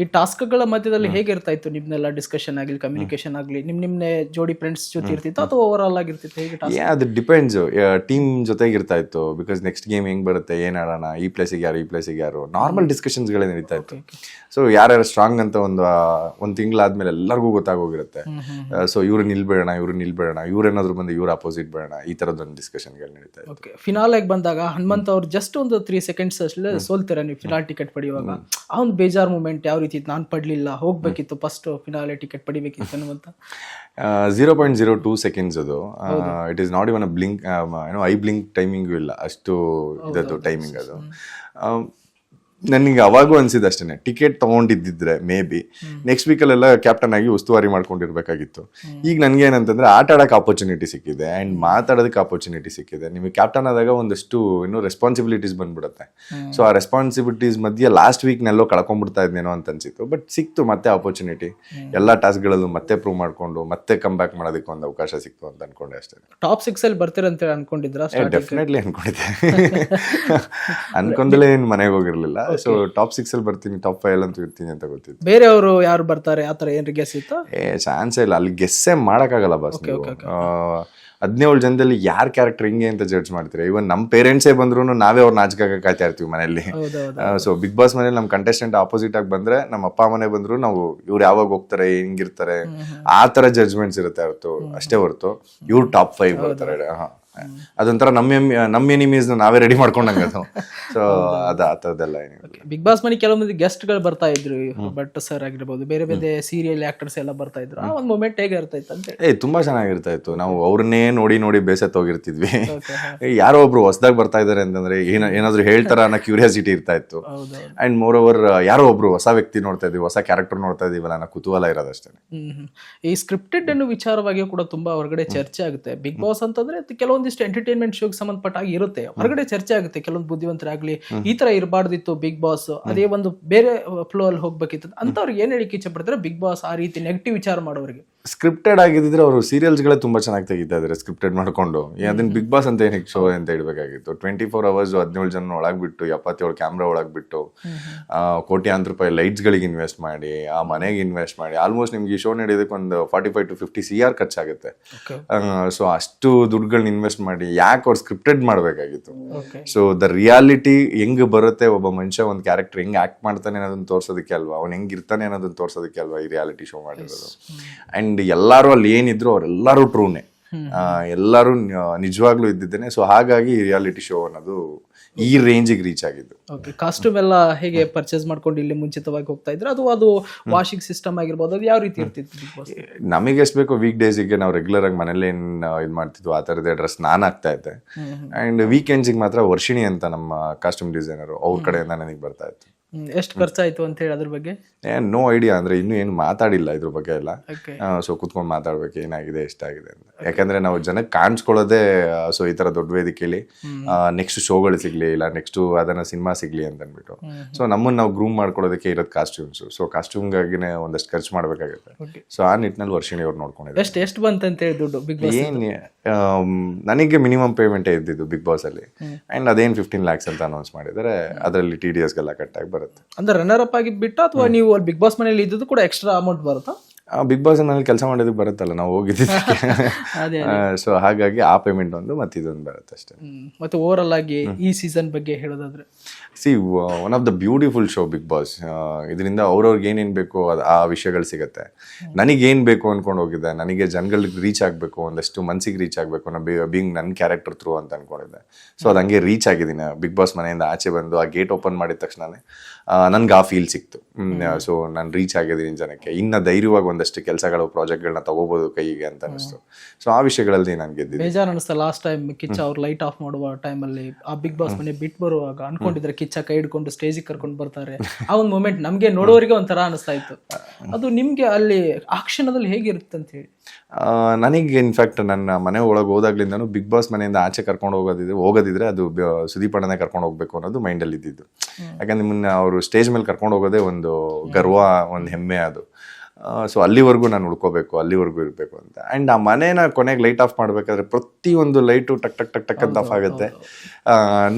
ಈ ಟಾಸ್ಕ್ಗಳ ಮಧ್ಯದಲ್ಲಿ ಹೇಗಿರ್ತಾ ಇತ್ತು ನಿಮ್ನೆಲ್ಲ ಡಿಸ್ಕಷನ್ ಆಗಲಿ, ಕಮ್ಯುನಿಕೇಶನ್ ಆಗಲಿ? ನಿಮ್ನೆ ಜೋಡಿ ಫ್ರೆಂಡ್ಸ್ ಜೊತೆ ಇರ್ತಿತ್ತು ಅಥವಾ ಓವರ್ ಆಲ್ ಆಗಿರ್ತಿತ್ತು? ಹೇಗೆ? ಅದು ಡಿಪೆಂಡ್ಸ್. ಟೀಮ್ ಜೊತೆಗೆ ಇರ್ತಾ ಇತ್ತು. ಬಿಕಾಸ್ ನೆಕ್ಸ್ಟ್ ಗೇಮ್ ಹೆಂಗ್ ಬರುತ್ತೆ, ಏನ್ ಆಡೋಣ, ಈ ಪ್ಲೇಸಿಗೆ ಯಾರು, ನಾರ್ಮಲ್ ಡಿಸ್ಕಷನ್ಸ್ಗಳೇ ನಡೀತಾ ಇತ್ತು. ಸೊ ಯಾರ್ಯಾರು ಸ್ಟ್ರಾಂಗ್ ಅಂತ ಒಂದು ತಿಂಗಳಾದ್ಮೇಲೆ ಎಲ್ಲರಿಗೂ ಗೊತ್ತಾಗೋಗಿರುತ್ತೆ. ಸೊ ಇವ್ರು ನಿಲ್ಬೇಡ, ಇವ್ರೇನಾದ್ರು ಬಂದು ಇವ್ರ ಅಪೋಸಿಟ್ ಬೇಡ, ಈ ತರದೊಂದು ಡಿಸ್ಕಷನ್ಗಳು ನಡೀತಾ ಇತ್ತು. ಫಿನಾಲೆಗೆ ಬಂದಾಗ ಹನುಮಂತ್ ಅವ್ರು ಜಸ್ಟ್ ಒಂದು 3 seconds ಅಷ್ಟೇ ಸೋಲ್ತೀರಾ ನೀವು ಫಿನಾಲ್ ಟಿಕೆಟ್ ಪಡೆಯುವಾಗ. ಆ ಒಂದು ಬೇಜಾರು ಮೂಮೆಂಟ್ ಯಾವ ರೀತಿ? ನಾನು ಪಡ್ಲಿಲ್ಲ, ಹೋಗ್ಬೇಕಿತ್ತು ಫಸ್ಟ್ ಫಿನಾಲೆ ಟಿಕೆಟ್ ಪಡಿಬೇಕಿತ್ತು ಅನ್ನುವಂತ. 0.02 seconds ಅದು. It is not even a blink, eye blink timing ಇಲ್ಲ, ಅಷ್ಟು ಇದದ್ದು ಟೈಮಿಂಗ್ ಅದು. ನನಗೆ ಅವಾಗೂ ಅನ್ಸಿದ್ದು ಅಷ್ಟೇ, ಟಿಕೆಟ್ ತಗೊಂಡಿದ್ದಿದ್ರೆ ಮೇ ಬಿ ನೆಕ್ಸ್ಟ್ ವೀಕಲ್ಲೆಲ್ಲ ಕ್ಯಾಪ್ಟನ್ ಆಗಿ ಉಸ್ತುವಾರಿ ಮಾಡ್ಕೊಂಡಿರ್ಬೇಕಾಗಿತ್ತು. ಈಗ ನನಗೆ ಏನಂತಂದ್ರೆ ಆಟ ಆಡೋಕೆ ಆಪರ್ಚುನಿಟಿ ಸಿಕ್ಕಿದೆ ಆ್ಯಂಡ್ ಮಾತಾಡೋದಕ್ಕೆ ಆಪರ್ಚುನಿಟಿ ಸಿಕ್ಕಿದೆ. ನಿಮಗೆ ಕ್ಯಾಪ್ಟನ್ ಆದಾಗ ಒಂದಷ್ಟು ಇನ್ನೂ ರೆಸ್ಪಾನ್ಸಿಬಿಲಿಟೀಸ್ ಬಂದ್ಬಿಡುತ್ತೆ. ಸೊ ಆ ರೆಸ್ಪಾನ್ಸಿಬಿಲಿಟೀಸ್ ಮಧ್ಯೆ ಲಾಸ್ಟ್ ವೀಕ್ನೆಲ್ಲೋ ಕಳ್ಕೊಂಡ್ಬಿಡ್ತಾ ಇದ್ನೇನೋ ಅಂತ ಅನ್ಸಿತ್ತು. ಬಟ್ ಸಿಕ್ತು ಮತ್ತೆ ಆಪರ್ಚುನಿಟಿ. ಎಲ್ಲ ಟಾಸ್ಕ್ಗಳಲ್ಲೂ ಮತ್ತೆ ಪ್ರೂವ್ ಮಾಡ್ಕೊಂಡು ಮತ್ತೆ ಕಮ್ ಬ್ಯಾಕ್ ಮಾಡೋದಕ್ಕೆ ಒಂದು ಅವಕಾಶ ಸಿಕ್ತು ಅಂತ ಅನ್ಕೊಂಡೆ ಅಷ್ಟೇ. ಟಾಪ್ 6 ಅಲ್ಲಿ ಬರ್ತೀರಂತ ಅನ್ಕೊಂಡಿದ್ರ? ಡೆಫಿನೆಟ್ಲಿ ಅನ್ಕೊಂಡಿದ್ದೆ. ಅನ್ಕೊಂಡಲೇ ಏನು ಮನೆಗೆ ಹೋಗಿರ್ಲಿಲ್ಲ. ಸೊ ಟಾಪ್ 6 ಅಲ್ಲಿ ಬರ್ತೀನಿ, ಟಾಪ್ 5 ಅಂತೂ ಇರ್ತೀನಿ ಅಂತ ಗೊತ್ತಿತ್ತು. ಬೇರೆಯವರು ಯಾರು ಬರ್ತಾರೆ ಆತರ ಏನ್ರಿ ಗೆಸ್ ಇತ್ತು? ಚಾನ್ಸೇ ಇಲ್ಲ. ಅಲ್ಲಿ ಗೆಸ್ಸೇ ಮಾಡಕ್ಕಾಗಲ್ಲ ಬಸ್. 17 ಜನದಲ್ಲಿ ಯಾರ್ ಕ್ಯಾರೆಕ್ಟರ್ ಹಿಂಗೆ ಅಂತ ಜಡ್ಜ್ ಮಾಡ್ತೀರಾ? ಇವನ್ ನಮ್ಮ ಪೇರೆಂಟ್ಸೇ ಬಂದ್ರು ನಾವೇ ಅವ್ರ ನಾಚಿಕಾಗ ಕಾಯ್ತಾ ಇರ್ತೀವಿ ಮನೆಯಲ್ಲಿ. ಸೊ ಬಿಗ್ ಬಾಸ್ ಮನೇಲಿ ನಮ್ಮ ಕಂಟೆಸ್ಟೆಂಟ್ ಆಪೋಸಿಟ್ ಆಗಿ ಬಂದ್ರೆ, ನಮ್ಮ ಅಪ್ಪ ಮನೆ ಬಂದ್ರು ನಾವು ಇವ್ರು ಯಾವಾಗ ಹೋಗ್ತಾರೆ, ಹಿಂಗಿರ್ತಾರೆ, ಆ ತರ ಜಡ್ಜ್ಮೆಂಟ್ಸ್ ಇರುತ್ತೆ ಹೊರತು ಅಷ್ಟೇ ಹೊರತು ಇವ್ರು ಟಾಪ್ 5 ಬರ್ತಾರೆ ಅದೊಂಥರ ನಮ್ಮ ಎನಿಮೀಸ್ ನಾವೇ ರೆಡಿ ಮಾಡ್ಕೊಂಡಂಗೆ ಅದು. ಸೊ ಅದು ಆ ಥರದ್ದೆಲ್ಲ ಏನಿಲ್ಲ. ಬಿಗ್ ಬಾಸ್ ಮನೆ ಕೆಲವೊಂದು ಗೆಸ್ಟ್ ಗಳು ಬರ್ತಾ ಇದ್ರು, ಬಟ್ ಸರ್ ಆಗಿರ್ಬೋದು, ಬೇರೆ ಬೇರೆ ಸೀರಿಯಲ್ ಆಕ್ಟರ್ಸ್ ಎಲ್ಲ ಬರ್ತಾ ಇದ್ರು. ಆ ಒಂದು ಮೊಮೆಂಟ್ ಹೇಗೆ ಇರ್ತಾಯಿತ್ತು ಅಂತ ಹೇಳಿ. ತುಂಬಾ ಚೆನ್ನಾಗಿರ್ತಾ ಇತ್ತು. ನಾವು ಅವ್ರನ್ನೇ ನೋಡಿ ಬೇಸತ್ತು ಹೋಗಿರ್ತಿದ್ವಿ. ಯಾರೋ ಒಬ್ರು ಹೊಸದಾಗಿ ಬರ್ತಾ ಇದಾರೆ ಅಂತಂದ್ರೆ ಏನಾದ್ರು ಹೇಳ್ತಾರ ಅನ್ನೋ ಕ್ಯೂರಿಯಾಸಿಟಿ ಇರ್ತಾ ಇತ್ತು. ಅಂಡ್ ಮೋರ್ ಓವರ್ ಯಾರೋ ಒಬ್ರು ಹೊಸ ವ್ಯಕ್ತಿ ನೋಡ್ತಾ ಇದೀವಿ, ಹೊಸ ಕ್ಯಾರೆಕ್ಟರ್ ನೋಡ್ತಾ ಇದೀವಲ್ಲ ಅನ್ನೋ ಕುತೂಹಲ ಇರೋದಷ್ಟೇ. ಈ ಸ್ಕ್ರಿಪ್ಟೆಡ್ ಅನ್ನೋ ವಿಚಾರವಾಗಿಯೂ ಕೂಡ ತುಂಬಾ ಹೊರಗಡೆ ಚರ್ಚೆ ಆಗುತ್ತೆ. ಬಿಗ್ ಬಾಸ್ ಅಂತಂದ್ರೆ ಕೆಲವೊಂದಿಷ್ಟು ಎಂಟರ್ಟೈನ್ಮೆಂಟ್ ಶೋಗೆ ಸಂಬಂಧಪಟ್ಟ ಹಾಗೆ ಇರುತ್ತೆ, ಹೊರಗಡೆ ಚರ್ಚೆ ಆಗುತ್ತೆ. ಕೆಲವೊಂದು ಬುದ್ಧಿವಂತರಾಗ್ಲಿ ಈ ತರ ಇರಬಾರ್ದಿತ್ತು ಬಿಗ್ ಬಾಸ್, ಅದೇ ಒಂದು ಬೇರೆ ಫ್ಲೋ ಅಲ್ಲಿ ಹೋಗ್ಬೇಕಿತ್ತು ಅಂತವ್ರಿಗೆ ಏನ್ ಹೇಳಿಕ್ಕೆ ಇಚ್ಛೆ ಪಡ್ತಾರೆ ಬಿಗ್ ಬಾಸ್ ಆ ರೀತಿ ನೆಗೆಟಿವ್ ವಿಚಾರ ಮಾಡೋರಿಗೆ? ಸ್ಕ್ರಿಪ್ಟೆಡ್ ಆಗಿದ್ರೆ ಅವರು ಸೀರಿಯಲ್ಸ್ಗಳೇ ತುಂಬಾ ಚೆನ್ನಾಗಿ ತೆಗಿತಾ ಇದಾರೆ ಸ್ಕ್ರಿಪ್ಟೆಡ್ ಮಾಡ್ಕೊಂಡು. ಅದನ್ನ ಬಿಗ್ ಬಾಸ್ ಅಂತ ಏನಕ್ಕೆ ಶೋ ಅಂತ ಹೇಳ್ಬೇಕಾಗಿತ್ತು. 24 hours 17 ಜನ ಒಳಗ್ಬಿಟ್ಟು 77 ಕ್ಯಾಮ್ರಾ ಒಳಗ್ಬಿಟ್ಟು ಕೋಟ್ಯಾಂತರ ರೂಪಾಯಿ ಲೈಟ್ಸ್ ಗಳಿಗೆ ಇನ್ವೆಸ್ಟ್ ಮಾಡಿ, ಆ ಮನೆಗೆ ಇನ್ವೆಸ್ಟ್ ಮಾಡಿ, ಆಲ್ಮೋಸ್ಟ್ ನಿಮ್ಗೆ ಈ ಶೋ ನಡೆಯೋದಕ್ಕೆ ಒಂದು 45 to 50 CR ಖರ್ಚಾಗುತ್ತೆ. ಸೊ ಅಷ್ಟು ದುಡ್ಡುಗಳನ್ನ ಇನ್ವೆಸ್ಟ್ ಮಾಡಿ ಯಾಕೆ ಅವ್ರು ಸ್ಕ್ರಿಪ್ಟೆಡ್ ಮಾಡಬೇಕಾಗಿತ್ತು? ಸೊ ದ ರಿಯಾಲಿಟಿ ಹೆಂಗ್ ಬರುತ್ತೆ, ಒಬ್ಬ ಮನುಷ್ಯ ಒಂದು ಕ್ಯಾರೆಕ್ಟರ್ ಹೆಂಗ್ ಆಕ್ಟ್ ಮಾಡ್ತಾನೆ ಅನ್ನೋದನ್ನ ತೋರ್ಸೋದಕ್ಕೆ ಅಲ್ವಾ, ಅವ್ನು ಹೆಂಗಿರ್ತಾನೆ ಅನ್ನೋದನ್ನ ತೋರ್ಸೋದಕ್ಕೆ ಅಲ್ವಾ ಈ ರಿಯಾಲಿಟಿ ಶೋ ಮಾಡಿರೋದು. ಅಂಡ್ ಎಲ್ಲಾರು ಅಲ್ಲಿ ಏನಿದ್ರು ಅವರೆಲ್ಲರೂ ಟ್ರೂನೇ, ಎಲ್ಲರೂ ನಿಜವಾಗ್ಲೂ ಇದ್ದಿದ್ದೇನೆ. ಸೊ ಹಾಗಾಗಿ ಈ ರಿಯಾಲಿಟಿ ಶೋ ಅನ್ನೋದು ಈ ರೇಂಜಿಗೆ ರೀಚ್ ಆಗಿದ್ದು. ಕಾಸ್ಟ್ಯೂಮ್ ಎಲ್ಲ ಹೇಗೆ ಪರ್ಚೇಸ್ ಮಾಡ್ಕೊಂಡು ಇಲ್ಲಿ ಮುಂಚಿತವಾಗಿ ಹೋಗ್ತಾ ಇದ್ರೆ ಅದು ವಾಷಿಂಗ್ ಸಿಸ್ಟಮ್ ಆಗಿರ್ಬೋದು, ಅದು ಯಾವ ರೀತಿ ಇರ್ತಿತ್ತು ಬಿಗ್ ಬಾಸ್? ನಮಗೆ ಎಷ್ಟು ಬೇಕೋ ವೀಕ್ ಡೇಸಿಗೆ ನಾವು ರೆಗ್ಯುಲರ್ ಆಗಿ ಮನೇಲಿ ಏನ್ ಇದು ಮಾಡ್ತಿದ್ವು ಆ ಥರದೇ ಡ್ರೆಸ್ ನಾನು ಹಾಕ್ತಾ ಇದ್ದೆ. ಅಂಡ್ ವೀಕೆಂಡ್ಸಿಗೆ ಮಾತ್ರ ವರ್ಷಿಣಿ ಅಂತ ನಮ್ಮ ಕಾಸ್ಟ್ಯೂಮ್ ಡಿಸೈನರು, ಅವ್ರ ಕಡೆಯಿಂದ ನನಗೆ ಬರ್ತಾ ಇತ್ತು. ಎಷ್ಟು ಖರ್ಚಾಯ್ತು ಅಂತ ಹೇಳಿ ಅದ್ರ ಬಗ್ಗೆ? ನೋ ಐಡಿಯಾ, ಅಂದ್ರೆ ಇನ್ನೂ ಏನು ಮಾತಾಡಿಲ್ಲ ಇದ್ರ ಬಗ್ಗೆ ಎಲ್ಲ. ಸೊ ಕುತ್ಕೊಂಡು ಮಾತಾಡ್ಬೇಕು ಏನಾಗಿದೆ ಎಷ್ಟಾಗಿದೆ ಅಂತ. ಯಾಕಂದ್ರೆ ನಾವು ಜನಕ್ಕೆ ಕಾಣಿಸ್ಕೊಳ್ಳೋದೇ ಸೊ ಈ ತರ ದೊಡ್ಡ ವೇದಿಕೆಯಲ್ಲಿ ನೆಕ್ಸ್ಟ್ ಶೋಗಳು ಸಿಗ್ಲಿ, ಇಲ್ಲ ನೆಕ್ಸ್ಟ್ ಅದನ್ನ ಸಿನಿಮಾ ಸಿಗ್ಲಿ ಅಂತ ಅಂದ್ಬಿಟ್ಟು. ಸೊ ನಮ್ಮನ್ನ ನಾವು ಗ್ರೂಮ್ ಮಾಡ್ಕೊಳ್ಳೋದಕ್ಕೆ ಇರೋದು ಕಾಸ್ಟ್ಯೂಮ್ಸ್. ಸೊ ಕಾಸ್ಟ್ಯೂಮ್ಗಾಗಿನೇ ಒಂದಷ್ಟು ಖರ್ಚು ಮಾಡ್ಬೇಕಾಗುತ್ತೆ. ಸೊ ಆ ನಿಟ್ಟಿನಲ್ಲಿ ವರ್ಷಿಣಿ ಅವ್ರು ನೋಡ್ಕೊಂಡಿದ್ದಾರೆ. ಎಷ್ಟು ಬಂತಂತ ಹೇಳಿ ದುಡ್ಡು ಬಿಗ್ ಬಾಸ್? ನನಗೆ ಮಿನಿಮಮ್ ಪೇಮೆಂಟೇ ಇದ್ದಿದ್ದು ಬಿಗ್ ಬಾಸ್ ಅಲ್ಲಿ. ಅಂಡ್ ಅದೇನು 15 lakhs ಅಂತ ಅನೌನ್ಸ್ ಮಾಡಿದರೆ ಅದರಲ್ಲಿ TDSಗೆಲ್ಲ ಕಟ್ಟಾಗಿ ಬರುತ್ತೆ. ಅಂದ್ರೆ ರನ್ನರ್ ಅಪ್ ಆಗಿ ಬಿಟ್ಟು ಅಥವಾ ನೀವು ಅಲ್ಲಿ ಬಿಗ್ ಬಾಸ್ ಮನೇಲಿ ಇದ್ದು ಕೂಡ ಎಕ್ಸ್ಟ್ರಾ ಅಮೌಂಟ್ ಬರುತ್ತಾ? ಬಿಗ್ ಬಾಸ್ ನಲ್ಲಿ ಕೆಲಸ ಮಾಡೋದಕ್ಕೆ ಬರುತ್ತಲ್ಲ, ನಾವು ಹೋಗಿದ್ದೀವಿ. ಸೊ ಹಾಗಾಗಿ ಆ ಪೇಮೆಂಟ್ ಒಂದು ಮತ್ತೆ ಇದೊಂದು ಬರುತ್ತೆ ಅಷ್ಟೇ. ಮತ್ತೆ ಓವರ್ ಆಗಿ ಈ ಸೀಸನ್ ಬಗ್ಗೆ ಹೇಳೋದಾದ್ರೆ, one of the beautiful show Bigg Boss. ಇದರಿಂದ ಅವ್ರವ್ರಿಗೆ ಏನೇನು ಬೇಕು ಆ ವಿಷಯಗಳು ಸಿಗುತ್ತೆ. ನನಗೇನು ಬೇಕು ಅಂದ್ಕೊಂಡು ಹೋಗಿದ್ದೆ, ನನಗೆ ಜನಗಳಿಗೆ ರೀಚ್ ಆಗಬೇಕು, ಒಂದಷ್ಟು ಮನ್ಸಿಗೆ ರೀಚ್ ಆಗಬೇಕು ಅನ್ನೋ ಬೀಯಿಂಗ್ ನನ್ನ ಕ್ಯಾರೆಕ್ಟರ್ ಥ್ರೂ ಅಂತ ಅಂದ್ಕೊಂಡಿದ್ದೆ. ಸೊ ಅದು ಹಂಗೆ ರೀಚ್ ಆಗಿದ್ದೀನಿ. ಬಿಗ್ ಬಾಸ್ ಮನೆಯಿಂದ ಆಚೆ ಬಂದು ಆ ಗೇಟ್ ಓಪನ್ ಮಾಡಿದ ತಕ್ಷಣನೇ ನನ್ಗೆ ಆ ಫೀಲ್ ಸಿಕ್ತು. ಸೊ ನಾನು ರೀಚ್ ಆಗಿದ್ದೀನಿ ಜನಕ್ಕೆ. ಇನ್ನು ಧೈರ್ಯವಾಗಿ ಒಂದಷ್ಟು ಕೆಲಸಗಳು ಪ್ರಾಜೆಕ್ಟ್ಗಳನ್ನ ತಗೋಬೋದು ಕೈಗೆ ಅಂತ ಅನಿಸ್ತು. ಸೊ ಆ ವಿಷಯಗಳಲ್ಲಿ ನಾನು ಗೆದ್ದಿದ್ದೆ. ಬೇಜಾರು ಅನಿಸ್ತಾ ಲಾಸ್ಟ್ ಟೈಮ್ ಕಿಚ್ಚ ಅವ್ರು ಲೈಟ್ ಆಫ್ ಮಾಡುವ ಟೈಮಲ್ಲಿ ಆ ಬಿಗ್ ಬಾಸ್ ಮನೆ ಬಿಟ್ಟು ಬರುವಾಗ ಅನ್ಕೊಂಡಿದ್ರೆ ಕಿಚ್ಚ ಕೈ ಹಿಡ್ಕೊಂಡು ಸ್ಟೇಜಿಗೆ ಕರ್ಕೊಂಡು ಬರ್ತಾರೆ. ಆ ಒಂದು ಮೂಮೆಂಟ್ ನಮಗೆ ನೋಡೋರಿಗೆ ಒಂಥರ ಅನಿಸ್ತಾ ಇತ್ತು. ಅದು ನಿಮ್ಗೆ ಅಲ್ಲಿ ಆ ಕ್ಷಣದಲ್ಲಿ ಹೇಗಿರುತ್ತೆ ಅಂತ ಹೇಳಿ? ನನಗೆ ಇನ್ಫ್ಯಾಕ್ಟ್ ನನ್ನ ಮನೆ ಒಳಗೆ ಹೋದಾಗ್ಲಿಂದನೂ ಬಿಗ್ ಬಾಸ್ ಮನೆಯಿಂದ ಆಚೆ ಕರ್ಕೊಂಡು ಹೋಗೋದಿದ್ರೆ ಅದು ಸುದೀಪ್ ಅಣ್ಣನೇ ಕರ್ಕೊಂಡು ಹೋಗ್ಬೇಕು ಅನ್ನೋದು ಮೈಂಡಲ್ಲಿ ಇದ್ದಿದ್ದು. ಯಾಕಂದ್ರೆ ನಿಮ್ಮನ್ನ ಅವರು ಸ್ಟೇಜ್ ಮೇಲೆ ಕರ್ಕೊಂಡು ಹೋಗೋದೇ ಒಂದು ಗರ್ವ, ಒಂದು ಹೆಮ್ಮೆ ಅದು. ಸೊ ಅಲ್ಲಿವರೆಗೂ ನಾನು ಉಳ್ಕೋಬೇಕು, ಅಲ್ಲಿವರೆಗೂ ಇರಬೇಕು ಅಂತ. ಆ್ಯಂಡ್ ಆ ಮನೇನ ಕೊನೆಗೆ ಲೈಟ್ ಆಫ್ ಮಾಡಬೇಕಾದ್ರೆ ಪ್ರತಿಯೊಂದು ಲೈಟು ಟಕ್ ಟಕ್ ಟಕ್ ಟಕ್ ಅಂತ ಆಫ್ ಆಗುತ್ತೆ.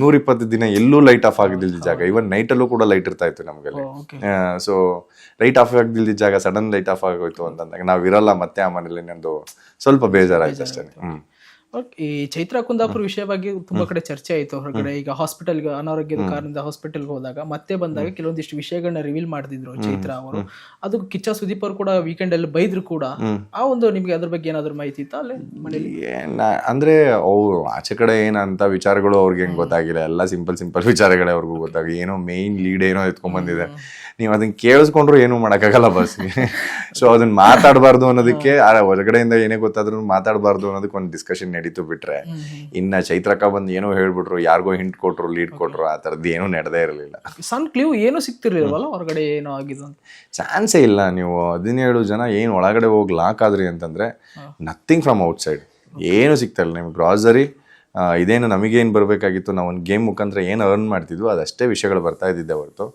120 ದಿನ ಎಲ್ಲೂ ಲೈಟ್ ಆಫ್ ಆಗಿದ್ದಿದ್ದ ಜಾಗ, ಇವನ್ ನೈಟಲ್ಲೂ ಕೂಡ ಲೈಟ್ ಇರ್ತಾ ಇತ್ತು ನಮಗಲ್ಲಿ. ಸೊ ಲೈಟ್ ಆಫ್ ಆಗಿದ್ದಿದ್ದ ಜಾಗ ಸಡನ್ ಲೈಟ್ ಆಫ್ ಆಗೋಯ್ತು ಅಂತಂದಾಗ ನಾವು ಇರಲ್ಲ ಮತ್ತೆ ಆ ಮನೇಲಿ ನಂದು ಸ್ವಲ್ಪ ಬೇಜಾರಾಯ್ತು ಅಷ್ಟೇ. ಈ ಚೈತ್ರಾ ಕುಂದಾಪುರ ವಿಷಯವಾಗಿ ತುಂಬಾ ಕಡೆ ಚರ್ಚೆ ಆಯ್ತು ಹೊರಗಡೆ. ಈಗ ಹಾಸ್ಪಿಟಲ್ಗೆ ಅನಾರೋಗ್ಯದ ಕಾರಣದಿಂದ ಹಾಸ್ಪಿಟಲ್ಗೆ ಹೋದಾಗ ಮತ್ತೆ ಬಂದಾಗ ಕೆಲವೊಂದಿಷ್ಟು ವಿಷಯಗಳನ್ನ ರಿವೀಲ್ ಮಾಡ್ತಿದ್ರು ಚೈತ್ರಾ ಅವರು. ಅದು ಕಿಚ್ಚ ಸುದೀಪ್ ಅವರು ಕೂಡ ವೀಕೆಂಡ್ ಅಲ್ಲಿ ಬೈದ್ರು ಕೂಡ. ಆ ಒಂದು ನಿಮ್ಗೆ ಅದ್ರ ಬಗ್ಗೆ ಏನಾದ್ರು ಮಾಹಿತಿ ಇತ್ತಾ ಅಲ್ಲೇ ಮನೇಲಿ? ಅಂದ್ರೆ ಅವ್ರು ಆಚೆ ಕಡೆ ಏನಂತ ವಿಚಾರಗಳು ಅವ್ರಿಗೆ ಹೆಂಗ್ ಗೊತ್ತಾಗಿಲ್ಲ, ಎಲ್ಲ ಸಿಂಪಲ್ ವಿಚಾರಗಳೇ ಅವ್ರಿಗೂ ಗೊತ್ತಾಗ. ಏನೋ ಮೇನ್ ಲೀಡ್ ಏನೋ ಎತ್ಕೊಂಡ್ ಬಂದಿದೆ, ನೀವು ಅದನ್ನ ಕೇಳಿಸ್ಕೊಂಡ್ರು ಏನು ಮಾಡಕ್ಕಾಗಲ್ಲ ಬಸ್ಗೆ. ಸೊ ಅದನ್ನ ಮಾತಾಡಬಾರ್ದು ಅನ್ನೋದಕ್ಕೆ, ಹೊರಗಡೆಯಿಂದ ಏನೇ ಗೊತ್ತಾದ್ರೂ ಮಾತಾಡಬಾರ್ದು ಅನ್ನೋದಕ್ಕೆ ಒಂದು ಡಿಸ್ಕಷನ್ ನಡೀತು ಬಿಟ್ರೆ, ಇನ್ನ ಚೈತ್ರಕ್ಕ ಬಂದು ಏನೋ ಹೇಳ್ಬಿಟ್ರು, ಯಾರಿಗೋ ಹಿಂಟ್ ಕೊಟ್ರು, ಲೀಡ್ ಕೊಟ್ರು, ಆ ತರದ್ದು ಏನೂ ನಡೆದೇ ಇರಲಿಲ್ಲ. ಸಣ್ಣ ಕ್ಲೀವ್ ಏನು ಸಿಗ್ತಿರ್ಲಿಲ್ವಲ್ಲ ಹೊರಗಡೆ ಏನೋ ಆಗಿದ್ದು ಅಂತ? ಚಾನ್ಸೇ ಇಲ್ಲ. ನೀವು 17 ಜನ ಏನು ಒಳಗಡೆ ಹೋಗಿ ಲಾಕ್ ಆದ್ರಿ ಅಂತಂದ್ರೆ ನಥಿಂಗ್ ಫ್ರಮ್ ಔಟ್ಸೈಡ್ ಏನು ಸಿಗ್ತಾ ಇಲ್ಲ ನಿಮ್ಗೆ. ಗ್ರಾಸರಿ ಇದೇನು ನಮಗೇನು ಬರಬೇಕಾಗಿತ್ತು, ನಾವು ಒಂದು ಗೇಮ್ ಮುಖಾಂತರ ಏನು ಅರ್ನ್ ಮಾಡ್ತಿದ್ವು ಅದಷ್ಟೇ ವಿಷಯಗಳು ಬರ್ತಾ ಇದ್ದಿದ್ದೆ ಹೊರತು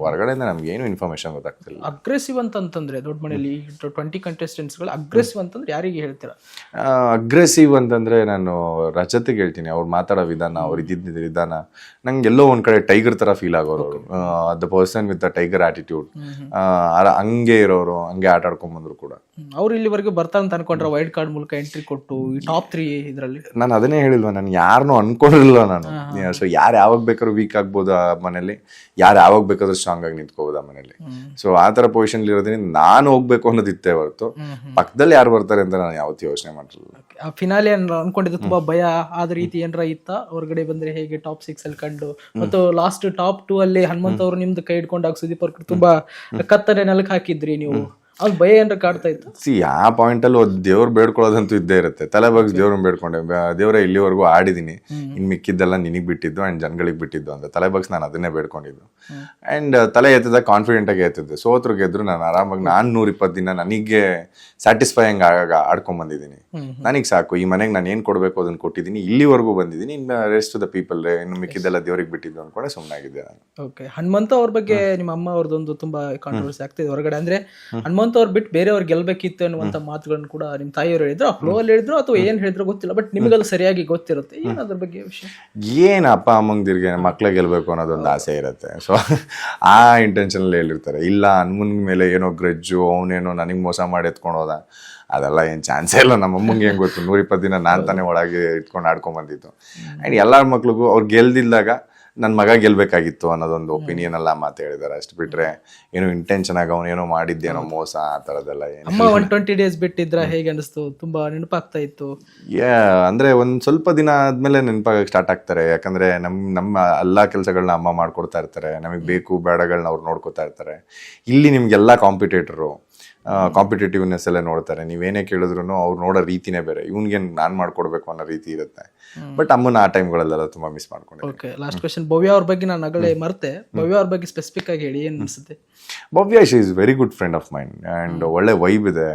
ಹೊರಗಡೆಯಿಂದ ನಮ್ಗೇನು ಇನ್ಫಾರ್ಮೇಶನ್ ಗೊತ್ತಾಗ್ತಿಲ್ಲ. ಅಗ್ರೆಸಿವ್ ಅಂತಂದ್ರೆ ದೊಡ್ಡ ಮನೆಯಲ್ಲಿ 20 ಕಂಟೆಸ್ಟೆಂಟ್ಸ್ಗಳು ಅಗ್ರೆಸಿವ್ ಅಂತಂದ್ರೆ ಯಾರಿಗೆ ಹೇಳ್ತೀರಾ? ಅಗ್ರೆಸಿವ್ ಅಂತಂದ್ರೆ ನಾನು ರಜತಿಗೆ ಹೇಳ್ತೀನಿ. ಅವ್ರು ಮಾತಾಡೋ ವಿಧಾನ, ಅವ್ರು ಇದ್ದಿದ್ದ ವಿಧಾನ ನಂಗೆ ಎಲ್ಲೋ ಒಂದ್ ಕಡೆ ಟೈಗರ್ ತರ ಫೀಲ್ ಆಗೋರು. The person with the tiger attitude, ಹಂಗೆ ಇರೋರು, ಹಂಗೆ ಆಟ ಆಡ್ಕೊಂಡ್ ಬಂದ್ರು ಕೂಡ. ಅವ್ರು ಇಲ್ಲಿವರೆಗೂ ಬರ್ತಾರೆ ಅಂತ ಅನ್ಕೊಂಡ್ರೆ ವೈಲ್ಡ್ ಕಾರ್ಡ್ ಮೂಲಕ ಎಂಟ್ರಿ ಕೊಟ್ಟು ಈ ಟಾಪ್ 3 ಇದರಲ್ಲಿ. ನಾನು ಅದನ್ನೇ ಹೇಳಿಲ್ವ, ನಾನು ಯಾರನ್ನೂ ಅನ್ಕೊಂಡಿರಲಿಲ್ಲ ನಾನು. ಸೊ ಯಾರು ಯಾವಾಗ ಬೇಕಾದ್ರೂ ವೀಕ್ ಆಗ್ಬೋದು ಆ ಮನೇಲಿ, ಯಾರು ಯಾವಾಗ ಬೇಕಾದ್ರೂ ಸ್ಟ್ರಾಂಗ್ ಆಗಿ ನಿಂತ್ಕೋಬೋದು ಆ ಮನೇಲಿ. ಸೊ ಆ ಥರ ಪೊಸಿಷನ್ ಇರೋದ್ರಿಂದ ನಾನು ಹೋಗ್ಬೇಕು ಅನ್ನೋದಿತ್ತೇ ಹೊರತು ಪಕ್ಕದಲ್ಲಿ ಯಾರು ಬರ್ತಾರೆ ಅಂತ ನಾನು ಯಾವತ್ತೂ ಯೋಚನೆ ಮಾಡಿರಲಿಲ್ಲ. ಆ ಫಿನಾಲೆ ಅನ್ಕೊಂಡಿದ್ದು ತುಂಬಾ ಭಯ ಆದ ರೀತಿ ಏನಾರ ಇತ್ತ? ಹೊರಗಡೆ ಬಂದ್ರೆ ಹೇಗೆ ಟಾಪ್ 6 ಅಲ್ಲಿ ಕಂಡು ಮತ್ತು ಲಾಸ್ಟ್ ಟಾಪ್ 2 ಅಲ್ಲಿ ಹನುಮಂತ್ ಅವರು ನಿಮ್ದು ಕೈ ಹಿಡ್ಕೊಂಡಾಗ ಸುದೀಪ್ ಅವ್ರ ತುಂಬಾ ಕತ್ತರೆ ನೆಲಕ್ಕೆ ಹಾಕಿದ್ರಿ ನೀವು, ಅವ್ರು ಭಯ ಏನಾರ ಕಾಡ್ತಾ ಇತ್ತು? ಆ ಪಾಯಿಂಟ್ ಅಲ್ಲಿ ದೇವ್ರು ಬೇಡ್ಕೊಳ್ಳೋದಂತೂ ಇದ್ದೇ ಇರುತ್ತೆ. ತಲೆ ಬಗ್ಸ್ ದೇವ್ರನ್ನ ಬೇಡ್ಕೊಂಡೆ, ದೇವ್ರ ಇಲ್ಲಿವರೆಗೂ ಆಡಿದೀನಿ, ಇನ್ ಮಿಕ್ಕಿದ್ದೆಲ್ಲ ನಿನಗ್ ಬಿಟ್ಟಿದ್ದು ಅಂಡ್ ಜನಗಳಿಗೆ ಬಿಟ್ಟಿದ್ದು ಅಂತ ತಲೆ ಬಗ್ಸ್ ನಾನು ಅದನ್ನೇ ಬೇಡ್ಕೊಂಡಿದ್ದು. ಅಂಡ್ ತಲೆ ಎತ್ತಿದ ಕಾನ್ಫಿಡೆಂಟ್ ಆಗಿ ಎತ್ತಿದ್ದೆ. ಸೋತ್ರು ಗೆದ್ರು ನಾನು ಆರಾಮಾಗಿ 120 ದಿನ ನನಗೆ ಸ್ಯಾಟಿಸ್ಫೈಯಿಂಗ್ ಆಡ್ಕೊಂಡ್ ಬಂದಿದ್ದೀನಿ. ನನಗೆ ಸಾಕು, ಈ ಮನೆಗೆ ನಾನು ಏನ್ ಕೊಡ್ಬೇಕು ಅದನ್ನ ಕೊಟ್ಟಿದ್ದೀನಿ, ಇಲ್ಲಿವರೆಗೂ ಬಂದಿದ್ದೀನಿ. ಇನ್ನು ರೆಸ್ಟ್ ದ ಪೀಪಲ್ ಇನ್ನು ಮಿಕ್ಕಿದ್ದೆಲ್ಲ ದೇವ್ರಿಗೆ ಬಿಟ್ಟಿದ್ದು ಅನ್ಕೊಂಡೆ ಸುಮ್ಮನಾಗಿದ್ದೆ ನಾನು. ಓಕೆ, ಹನುಮಂತ ಅವ್ರ ಬಗ್ಗೆ ನಿಮ್ಮ ಅಮ್ಮ ಅವ್ರದ್ದೊಂದು ತುಂಬಾ ಕಾಂಟ್ರವರ್ಸಿ ಆಗ್ತಿದೆ ಹೊರಗಡೆ. ಅಂದ್ರೆ ಹನುಮಂತ ಅವ್ರು ಬಿಟ್ಟು ಬೇರೆಯವ್ರು ಗೆಲ್ಬೇಕಿತ್ತು ಅನ್ನುವಂತ ಮಾತುಗಳನ್ನು ಕೂಡ ನಿಮ್ ತಾಯಿಯವರು ಹೇಳಿದ್ರು, ಫ್ಲೋ ಅಲ್ಲಿ ಹೇಳಿದ್ರು ಅಥವಾ ಏನ್ ಹೇಳಿದ್ರು ಗೊತ್ತಿಲ್ಲ, ಬಟ್ ನಿಮಗೆಲ್ಲ ಸರಿಯಾಗಿ ಗೊತ್ತಿರುತ್ತೆ. ಏನ್ ಅದ್ರ ಬಗ್ಗೆ ವಿಷಯ? ಏನ್ ಅಪ್ಪ ಅಮ್ಮಂದಿರ್ಗೆ ಮಕ್ಳ ಗೆಲ್ಬೇಕು ಅನ್ನೋದೊಂದು ಆಸೆ ಇರುತ್ತೆ. ಸೊ ಆ ಇಂಟೆನ್ಷನ್ ಹೇಳಿರ್ತಾರೆ. ಇಲ್ಲ ಹನುಮನ್ ಮೇಲೆ ಏನೋ ಗ್ರಜ್ಜು, ಅವನೇನೋ ನನಗ್ ಮೋಸ ಮಾಡಿ ಎತ್ಕೊಂಡು ಹೋದ, ಅದೆಲ್ಲ ಏನ್ ಚಾನ್ಸೇ ಇಲ್ಲ. ನಮ್ಮ ಅಮ್ಮಂಗೆ ಹೆಂಗ್ ಗೊತ್ತು, 120 ದಿನ ನಾನ್ ತಾನೇ ಒಳಗೆ ಇಟ್ಕೊಂಡು ಆಡ್ಕೊಂಡ್ ಬಂದಿದ್ದು. ಅಂಡ್ ಎಲ್ಲಾರ ಮಕ್ಳಿಗೂ ಅವ್ರು ಗೆಲ್ದಿಲ್ದಾಗ ನನ್ನ ಮಗ ಗೆಲ್ಬೇಕಾಗಿತ್ತು ಅನ್ನೋದೊಂದು ಒಪಿನಿಯನ್ ಎಲ್ಲ ಮಾತು ಹೇಳಿದಾರೆ. ಅಷ್ಟು ಬಿಟ್ರೆ ಏನೋ ಇಂಟೆನ್ಷನ್ ಆಗಿ ಅವನೇನೋ ಮಾಡಿದ್ದೇನೋ ಮೋಸ ಆ ಥರದ್ದೆಲ್ಲ ಏನು. ಅಮ್ಮ 120 ಡೇಸ್ ಬಿಟ್ಟಿದ್ರ ಹೇಗೆ ಅನಿಸ್ತು? ತುಂಬಾ ನೆನಪಾಗ್ತಾ ಇತ್ತು? ಅಂದ್ರೆ ಒಂದ್ ಸ್ವಲ್ಪ ದಿನ ಆದ್ಮೇಲೆ ನೆನಪಾಗಕ್ಕೆ ಸ್ಟಾರ್ಟ್ ಆಗ್ತಾರೆ. ಯಾಕಂದ್ರೆ ನಮ್ಮ ಎಲ್ಲಾ ಕೆಲಸಗಳನ್ನ ಅಮ್ಮ ಮಾಡ್ಕೊಡ್ತಾ ಇರ್ತಾರೆ, ನಮಗೆ ಬೇಕು ಬೇಡಗಳನ್ನ ಅವ್ರು ನೋಡ್ಕೊತಾ ಇರ್ತಾರೆ. ಇಲ್ಲಿ ನಿಮ್ಗೆಲ್ಲ ಕಾಂಪಿಟೇಟಿವ್ನೆಸ್ ಎಲ್ಲ ನೋಡ್ತಾರೆ. ನೀವೇನೇ ಕೇಳಿದ್ರು ಅವ್ರು ನೋಡೋ ರೀತಿನೇ ಬೇರೆ. ಇವ್ನಿಗೆ ನಾನ್ ಮಾಡ್ಕೊಡ್ಬೇಕು ಅನ್ನೋ ರೀತಿ ಇರುತ್ತೆ. ಬಟ್ ಅಮ್ಮನ ಆ ಟೈಮ್ಗಳಲ್ಲೆಲ್ಲ ತುಂಬಾ ಮಿಸ್ ಮಾಡ್ಕೊಂಡೆ. Okay, last question. ಭವ್ಯ ಅವ್ರ ಬಗ್ಗೆ ನಾನು ಅಗಲೇ ಮರ್ತೆ, ಭವ್ಯ ಅವ್ರ ಬಗ್ಗೆ ಸ್ಪೆಸಿಫಿಕ್ ಆಗಿ ಹೇಳಿ, ಏನ್ ಅನ್ಸುತ್ತೆ? Bhavya she is very good friend of mind and ಒಳ್ಳೆ ವೈಬ್ ಇದೆ.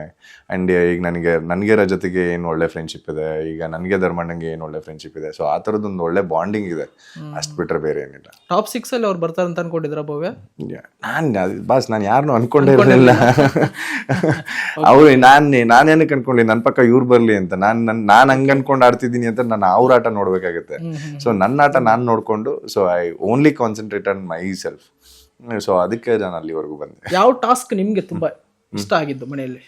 ಆ್ಯಂಡ್ ಈಗ ನನಗೆ ಜೊತೆಗೆ ಏನು ಒಳ್ಳೆ ಫ್ರೆಂಡ್ಶಿಪ್ ಇದೆ, ಈಗ ನನಗೆ ಧರ್ಮಣ್ಣಂಗೆ ಏನು ಒಳ್ಳೆ ಫ್ರೆಂಡ್ಶಿಪ್ ಇದೆ. ಸೊ ಆ ಥರದ್ದೊಂದು ಒಳ್ಳೆ ಬಾಂಡಿಂಗ್ ಇದೆ. ಅಷ್ಟು ಬಿಟ್ರೆ ಬೇರೆ ಏನಿಲ್ಲ. ಟಾಪ್ 6 ಅಲ್ಲಿ ಅವ್ರು ಬರ್ತಾರೆ ಅಂತ ಅನ್ಕೊಂಡಿದ್ರ ಭವ್ಯ? ನಾನು ಯಾರನ್ನೂ ಅನ್ಕೊಂಡೇ ಇರಲಿಲ್ಲ. ಅವ್ರು ನಾನೇನಕ್ಕೆ ಅನ್ಕೊಂಡಿ ನನ್ನ ಪಕ್ಕ ಇವ್ರು ಬರ್ಲಿ ಅಂತ. ನಾನು ಹಂಗೆ ಅನ್ಕೊಂಡು ಆಡ್ತಿದ್ದೀನಿ ಅಂತ ನಾನು ಅವ್ರ ಆಟ ನೋಡ್ಬೇಕಾಗುತ್ತೆ. ಸೊ ನನ್ನ ಆಟ ನಾನು ನೋಡ್ಕೊಂಡು, so I only concentrate on my self. So ಅದಕ್ಕೆ ನಾನು ಅಲ್ಲಿವರೆಗೂ ಬಂದೆ. ಯಾವ ಟಾಸ್ಕ್ ನಿಮ್ಗೆ ತುಂಬಾ ಇಷ್ಟ ಆಗಿದ್ದು ಮನೆಯಲ್ಲಿ?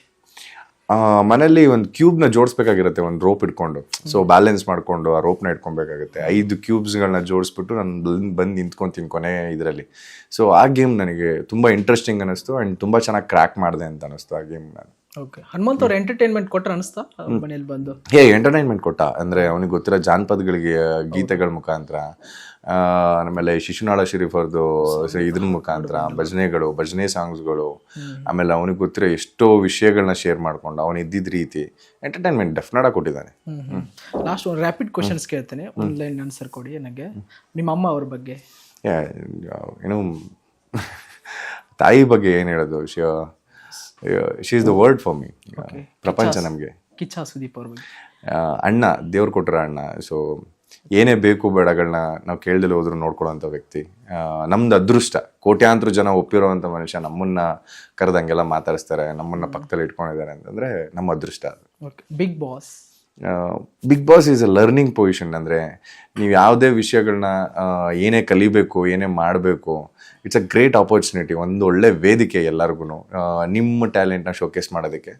ಮನೇಲಿ ಒಂದು ಕ್ಯೂಬ್ನ ಜೋಡಿಸ್ಬೇಕಾಗಿರುತ್ತೆ, ಒಂದು ರೋಪ್ ಇಟ್ಕೊಂಡು. ಸೊ ಬ್ಯಾಲೆನ್ಸ್ ಮಾಡ್ಕೊಂಡು ಆ ರೋಪ್ನ ಇಟ್ಕೊಬೇಕಾಗುತ್ತೆ. 5 ಕ್ಯೂಬ್ಸ್ಗಳನ್ನ ಜೋಡಿಸ್ಬಿಟ್ಟು ನಾನು ಬಂದು ನಿಂತ್ಕೊಂತೀನಿ ಕೊನೆ ಇದರಲ್ಲಿ. ಸೊ ಆ ಗೇಮ್ ನನಗೆ ತುಂಬ ಇಂಟ್ರೆಸ್ಟಿಂಗ್ ಅನ್ನಿಸ್ತು ಆ್ಯಂಡ್ ತುಂಬ ಚೆನ್ನಾಗಿ ಕ್ರ್ಯಾಕ್ ಮಾಡಿದೆ ಅಂತ ಅನ್ನಿಸ್ತು ಆ ಗೇಮ್ ನಾನು. ಓಕೆ, ಹನುಮಂತ್ ಅವ್ರು ಎಂಟರ್ಟೈನ್ಮೆಂಟ್ ಕೊಟ್ರೆ ಅನಿಸ್ತಾ ಮನೇಲಿ ಬಂದು? ಎಂಟರ್ಟೈನ್ಮೆಂಟ್ ಕೊಟ್ಟ. ಅಂದರೆ ಅವನಿಗೆ ಗೊತ್ತಿರೋ ಜಾನಪದಗಳಿಗೆ ಗೀತೆಗಳ ಮುಖಾಂತರ, ಆಮೇಲೆ ಶಿಶುನಾಳ ಶರೀಫ್ ಅವ್ರದ್ದು ಇದ್ರ ಮುಖಾಂತರ ಭಜನೆ ಸಾಂಗ್ಸ್ಗಳು, ಆಮೇಲೆ ಅವನಿಗೆ ಗೊತ್ತಿರೋ ಎಷ್ಟೋ ವಿಷಯಗಳನ್ನ ಶೇರ್ ಮಾಡ್ಕೊಂಡು ಅವನು ಇದ್ದಿದ್ದ ರೀತಿ ಎಂಟರ್ಟೈನ್ಮೆಂಟ್ ಡೆಫಿನೆಟ್ ಆಗಿ ಕೊಟ್ಟಿದ್ದಾನೆ. ಲಾಸ್ಟ್ ಒಂದು ರ್ಯಾಪಿಡ್ ಕ್ವಶನ್ಸ್ ಕೇಳ್ತೇನೆ, ಆನ್ಲೈನ್ ಆನ್ಸರ್ ಕೊಡಿ ನನಗೆ. ನಿಮ್ಮ ಅಮ್ಮ ಅವ್ರ ಬಗ್ಗೆ ಏನು, ತಾಯಿ ಬಗ್ಗೆ ಏನು ಹೇಳೋದು? She is the world for me. ಪ್ರಪಂಚ ನಮಗೆ. ಕಿಚ್ಚ ಸುದೀಪ್ ಅವ್ರ ಬಗ್ಗೆ? ಅಣ್ಣ, ದೇವ್ರು ಕೊಟ್ಟರ ಅಣ್ಣ. ಸೊ ಏನೇ ಬೇಕು ಬೇಡಗಳನ್ನ ನಾವು ಕೇಳ್ದಲೆ ಹೋದ್ರು ನೋಡ್ಕೊಳ್ಳೋಂಥ ವ್ಯಕ್ತಿ. ನಮ್ದು ಅದೃಷ್ಟ, ಕೋಟ್ಯಾಂತರ ಜನ ಒಪ್ಪಿರೋವಂಥ ಮನುಷ್ಯ ನಮ್ಮನ್ನ ಕರೆದಂಗೆಲ್ಲ ಮಾತಾಡಿಸ್ತಾರೆ, ನಮ್ಮನ್ನ ಪಕ್ಕದಲ್ಲಿ ಇಟ್ಕೊಂಡಿದ್ದಾರೆ ಅಂತಂದ್ರೆ ನಮ್ಮ ಅದೃಷ್ಟ. Bigg Boss is a learning position. ಅಂದರೆ ನೀವು ಯಾವುದೇ ವಿಷಯಗಳನ್ನ ಏನೇ ಕಲಿಬೇಕು, ಏನೇ ಮಾಡಬೇಕು, ಇಟ್ಸ್ ಅ ಗ್ರೇಟ್ ಆಪರ್ಚುನಿಟಿ. ಒಂದು ಒಳ್ಳೆ ವೇದಿಕೆ ಎಲ್ಲರಿಗೂ ನಿಮ್ಮ ಟ್ಯಾಲೆಂಟ್ನ ಶೋಕೇಸ್ ಮಾಡೋದಕ್ಕೆ.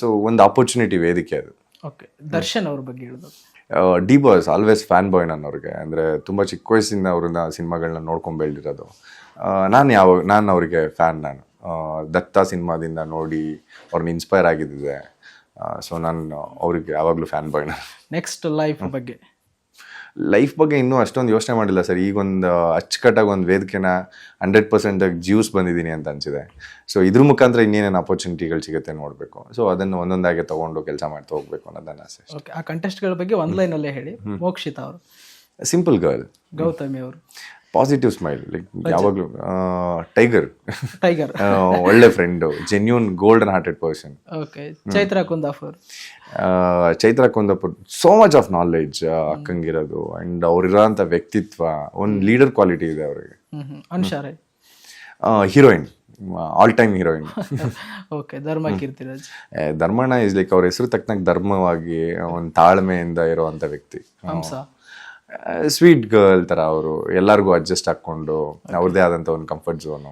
ಸೊ ಒಂದು ಆಪರ್ಚುನಿಟಿ ವೇದಿಕೆ ಅದು. ಓಕೆ, ದರ್ಶನ್ ಅವ್ರ ಬಗ್ಗೆ ಹೇಳೋದು? ಡಿ ಬಾಸ್ ಆಲ್ವೇಸ್ ಫ್ಯಾನ್ ಬಾಯ್ ನನ್ನವ್ರಿಗೆ. ಅಂದರೆ ತುಂಬ ಚಿಕ್ಕ ವಯಸ್ಸಿಂದ ಅವ್ರನ್ನ ಸಿನಿಮಾಗಳನ್ನ ನೋಡ್ಕೊಂಡು ಬೆಳೆದಿರೋದು. ನಾನು ಅವರಿಗೆ ಫ್ಯಾನ್. ನಾನು ದತ್ತ ಸಿನಿಮಾದಿಂದ ನೋಡಿ ಅವ್ರನ್ನ ಇನ್ಸ್ಪೈರ್ ಆಗಿದ್ದಿದೆ. ಸೊ ನಾನು ಅವ್ರಿಗೆ ಯಾವಾಗಲೂ ಫ್ಯಾನ್ ಬಾಯ್. ನೆಕ್ಸ್ಟ್ ಲೈಫ್ ಬಗ್ಗೆ ಇನ್ನೂ ಅಷ್ಟೊಂದು ಯೋಚನೆ ಮಾಡಿಲ್ಲ ಸರ್. ಈಗೊಂದು ಅಚ್ಚುಕಟ್ಟಾಗಿ ಒಂದು ವೇದಿಕೆನ 100% ಜ್ಯೂಸ್ ಬಂದಿದ್ದೀನಿ ಅಂತ ಅನಿಸಿದೆ. ಸೊ ಇದ್ರ ಮುಖಾಂತರ ಇನ್ನೇನೇನು ಅಪರ್ಚುನಿಟಿಗಳು ಸಿಗುತ್ತೆ ನೋಡಬೇಕು. ಸೊ ಅದನ್ನು ಒಂದೊಂದಾಗೆ ತೊಗೊಂಡು ಕೆಲಸ ಮಾಡ್ತಾ ಹೋಗ್ಬೇಕು ಅನ್ನೋದನ್ನ ಆಸೆ. ಓಕೆ, ಆ ಕಂಟೆಸ್ಟ್ಗಳ ಬಗ್ಗೆ ಒಂದು ಲೈನಲ್ಲೇ ಹೇಳಿ. ಮೋಕ್ಷಿತಾ ಅವರು? Simple girl. ಗೌತಮಿ ಅವರು? ಪಾಸಿಟಿವ್ ಸ್ಮೈಲ್, ಲೈಕ್ ಯಾವಾಗಲೂ ಟೈಗರ್. ಒಳ್ಳೆ friend, genuine golden hearted person. Okay, Chaitra Kundapur? Chaitra Kundapur so much of knowledge ಅಕ್ಕಂಗಿರೋದು ಆ್ಯಂಡ್ ಅವ್ರಿರೋಂಥ ವ್ಯಕ್ತಿತ್ವ, ಒಂದು ಲೀಡರ್ ಕ್ವಾಲಿಟಿ ಇದೆ ಅವರಿಗೆ. ಅನ್ಶಾರೆ? Heroine, all time heroine. Okay, Dharma Keerthiraj? Dharmanna is like ಅವ್ರ ಹೆಸರು ತಕ್ಕನಾಗಿ ಧರ್ಮವಾಗಿ ಒಂದು ತಾಳ್ಮೆಯಿಂದ ಇರುವಂಥ ವ್ಯಕ್ತಿ. ಸ್ವೀಟ್ ಗರ್ಲ್ ಥರ ಅವರು, ಎಲ್ಲರಿಗೂ ಅಡ್ಜಸ್ಟ್ ಹಾಕ್ಕೊಂಡು ಅವ್ರದ್ದೇ ಆದಂಥ ಒಂದು ಕಂಫರ್ಟ್ ಝೋನು.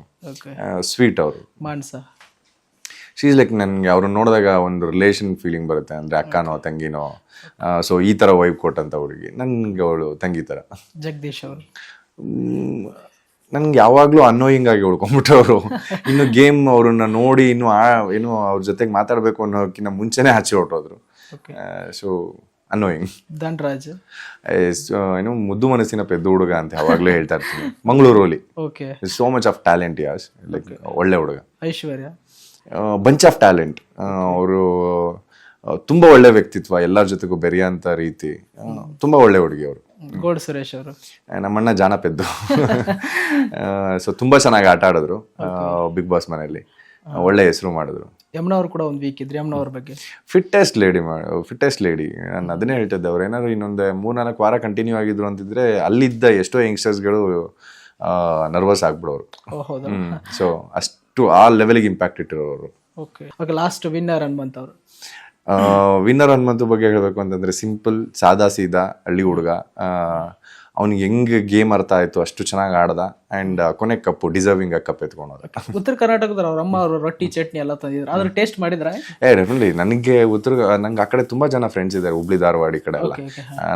ಸ್ವೀಟ್ ಅವರು. ಮಾನ್ಸ? ಶೀಸ್ ಲೈಕ್ ನನಗೆ ಅವ್ರನ್ನ ನೋಡಿದಾಗ ಒಂದು ರಿಲೇಷನ್ ಫೀಲಿಂಗ್ ಬರುತ್ತೆ, ಅಂದರೆ ಅಕ್ಕನೋ ತಂಗಿನೋ. ಸೊ ಈ ಥರ ವೈಬ್ ಕೊಟ್ಟಂಥ ಹುಡುಗಿ ನನಗೆ ಅವಳು ತಂಗಿ ಥರ. ಜಗದೀಶ್ ಅವರು ನನ್ಗೆ ಯಾವಾಗಲೂ ಅನ್ನೋಯಿಂಗ್ ಆಗಿ ಉಳ್ಕೊಂಡ್ಬಿಟ್ಟವರು. ಇನ್ನು ಗೇಮ್ ಅವ್ರನ್ನ ನೋಡಿ ಇನ್ನು ಏನು ಅವ್ರ ಜೊತೆಗೆ ಮಾತಾಡಬೇಕು ಅನ್ನೋಕ್ಕಿಂತ ಮುಂಚೆನೇ ಹಚ್ಚಿ ಹೊರಟೋದ್ರು. ಸೊ ಅನ್ನೋಯಿಂಗ್. ಧನ್ರಾಜ್ ಏನು ಮುದ್ದು ಮನಸ್ಸಿನ ಪೆದ್ದು ಹುಡುಗ ಅಂತ ಯಾವಾಗಲೂ ಹೇಳ್ತಾ ಇರ್ತೀನಿ. ಮಂಗಳೂರಲ್ಲಿ okay, so much of talent ಯಾಸ್, ಲೈಕ್ ಒಳ್ಳೆ ಹುಡುಗ, ಐಶ್ವರ್ಯ ಬಂಚ್ ಆಫ್ ಟ್ಯಾಲೆಂಟ್. ಅವರು ತುಂಬ ಒಳ್ಳೆ ವ್ಯಕ್ತಿತ್ವ, ಎಲ್ಲರ ಜೊತೆಗೂ ಬೆರೆಯೋಂಥ ರೀತಿ, ತುಂಬ ಒಳ್ಳೆ ಹುಡುಗಿ ಅವರು. ಗೋಡ್ ಸುರೇಶ್ ಅವರು ನಮ್ಮಣ್ಣ ಜಾನ ಪೆದ್ದು. ಸೊ ತುಂಬ ಚೆನ್ನಾಗಿ ಆಟ ಆಡಿದ್ರು ಬಿಗ್ ಬಾಸ್ ಮನೆಯಲ್ಲಿ, ಒಳ್ಳೆ ಹೆಸರು ಮಾಡಿದ್ರು. ಯಮುನಾ ಅವರು ಕೂಡ ಒಂದು ವೀಕ್ ಇದ್ರು. ಯಮುನಾ ಅವ್ರ ಬಗ್ಗೆ ಫಿಟ್ಟೆಸ್ಟ್ ಲೇಡಿ. ನಾನು ಅದನ್ನೇ ಹೇಳ್ತಿದ್ದೆ, ಅವ್ರು ಏನಾದ್ರು ಇನ್ನೊಂದು 3-4 ವಾರ ಕಂಟಿನ್ಯೂ ಆಗಿದ್ರು ಅಂತಿದ್ರೆ ಅಲ್ಲಿದ್ದ ಎಷ್ಟೋ ಯಂಗ್ಸ್ಟರ್ಸ್ಗಳು ನರ್ವಸ್ ಆಗ್ಬಿಡೋರು. ಸೊ ಅಷ್ಟು ಆ ಲೆವೆಲ್ಗೆ ಇಂಪ್ಯಾಕ್ಟ್ ಇಟ್ಟಿರೋರು. ಓಕೆ, ಲಾಸ್ಟ್ ವಿನ್ನರ್ ಹನುಮಂತ್ ಅವರು. ವಿನ್ನರ್ ಹನುಮಂತು ಬಗ್ಗೆ ಹೇಳಬೇಕು ಅಂತಂದ್ರೆ ಸಿಂಪಲ್, ಸಾದಾ ಸೀದಾ ಹಳ್ಳಿ ಹುಡುಗ. ಅವ್ನಿಗೆ ಹೆಂಗೆ ಗೇಮ್ ಅರ್ಥ ಆಯ್ತು ಅಷ್ಟು ಚೆನ್ನಾಗಿ ಆಡ್ದ. ಅಂಡ್ ಕೊನೆ ಕಪ್ಪು ಡಿಸರ್ವಿಂಗ್ ಕಪ್ ಎತ್ಕೊಂಡೋದ. ಉತ್ತರ ಕರ್ನಾಟಕದ ಅವ್ರ ಅಮ್ಮ ಅವರು ರೊಟ್ಟಿ ಚಟ್ನಿ ಎಲ್ಲ ತಂದಿದ್ರು, ಆದ್ರೆ ಟೇಸ್ಟ್ ಮಾಡಿದ್ರೆ ಡೆಫಿನೆಟ್ಲಿ. ನನಗೆ ನಂಗೆ ಆ ಕಡೆ ತುಂಬಾ ಜನ ಫ್ರೆಂಡ್ಸ್ ಇದ್ದಾರೆ, ಹುಬ್ಳಿ ಧಾರವಾಡ ಈ ಕಡೆ ಎಲ್ಲ.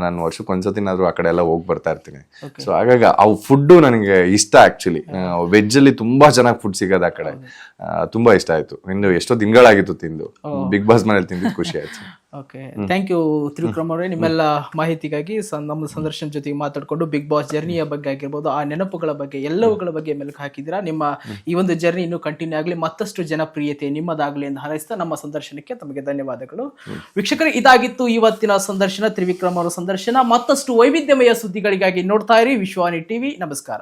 ನಾನು ವರ್ಷಕ್ಕೆ ಒಂದ್ಸತಿನಾದ್ರೂ ಆ ಕಡೆ ಎಲ್ಲ ಹೋಗಿ ಬರ್ತಾ ಇರ್ತೀನಿ. ಸೊ ಹಾಗಾಗಿ ಅವು ಫುಡ್ಡು ನನಗೆ ಇಷ್ಟ. ಆಕ್ಚುಲಿ ವೆಜ್ ಅಲ್ಲಿ ತುಂಬಾ ಚೆನ್ನಾಗಿ ಫುಡ್ ಸಿಗೋದು ಆ ಕಡೆ, ತುಂಬಾ ಇಷ್ಟ ಆಯ್ತು. ಇನ್ನು ಎಷ್ಟೋ ದಿನಗಳಾಗಿತ್ತು ತಿಂದು, ಬಿಗ್ ಬಾಸ್ ಮನೇಲಿ ತಿಂದಿದ್ದು ಖುಷಿ ಆಯ್ತು. ಓಕೆ, ಥ್ಯಾಂಕ್ ಯು ತ್ರಿವಿಕ್ರಮ್ ಅವರೇ. ನಿಮ್ಮೆಲ್ಲ ಮಾಹಿತಿಗಾಗಿ ನಮ್ಮ ಸಂದರ್ಶನ ಜೊತೆಗೆ ಮಾತಾಡಿಕೊಂಡು ಬಿಗ್ ಬಾಸ್ ಜರ್ನಿಯ ಬಗ್ಗೆ ಆಗಿರ್ಬೋದು, ಆ ನೆನಪುಗಳ ಬಗ್ಗೆ, ಎಲ್ಲವುಗಳ ಬಗ್ಗೆ ಮೆಲುಕು ಹಾಕಿದ್ದೀರಾ. ನಿಮ್ಮ ಈ ಒಂದು ಜರ್ನಿ ಇನ್ನೂ ಕಂಟಿನ್ಯೂ ಆಗಲಿ, ಮತ್ತಷ್ಟು ಜನಪ್ರಿಯತೆ ನಿಮ್ಮದಾಗಲಿ ಎಂದು ಹಾರೈಸ್ತಾ ನಮ್ಮ ಸಂದರ್ಶನಕ್ಕೆ ತಮಗೆ ಧನ್ಯವಾದಗಳು. ವೀಕ್ಷಕರೇ, ಇದಾಗಿತ್ತು ಇವತ್ತಿನ ಸಂದರ್ಶನ, ತ್ರಿವಿಕ್ರಮ್ ಅವರ ಸಂದರ್ಶನ. ಮತ್ತಷ್ಟು ವೈವಿಧ್ಯಮಯ ಸುದ್ದಿಗಳಿಗಾಗಿ ನೋಡ್ತಾ ಇರಿ ವಿಶ್ವಾನಿ ಟಿವಿ. ನಮಸ್ಕಾರ.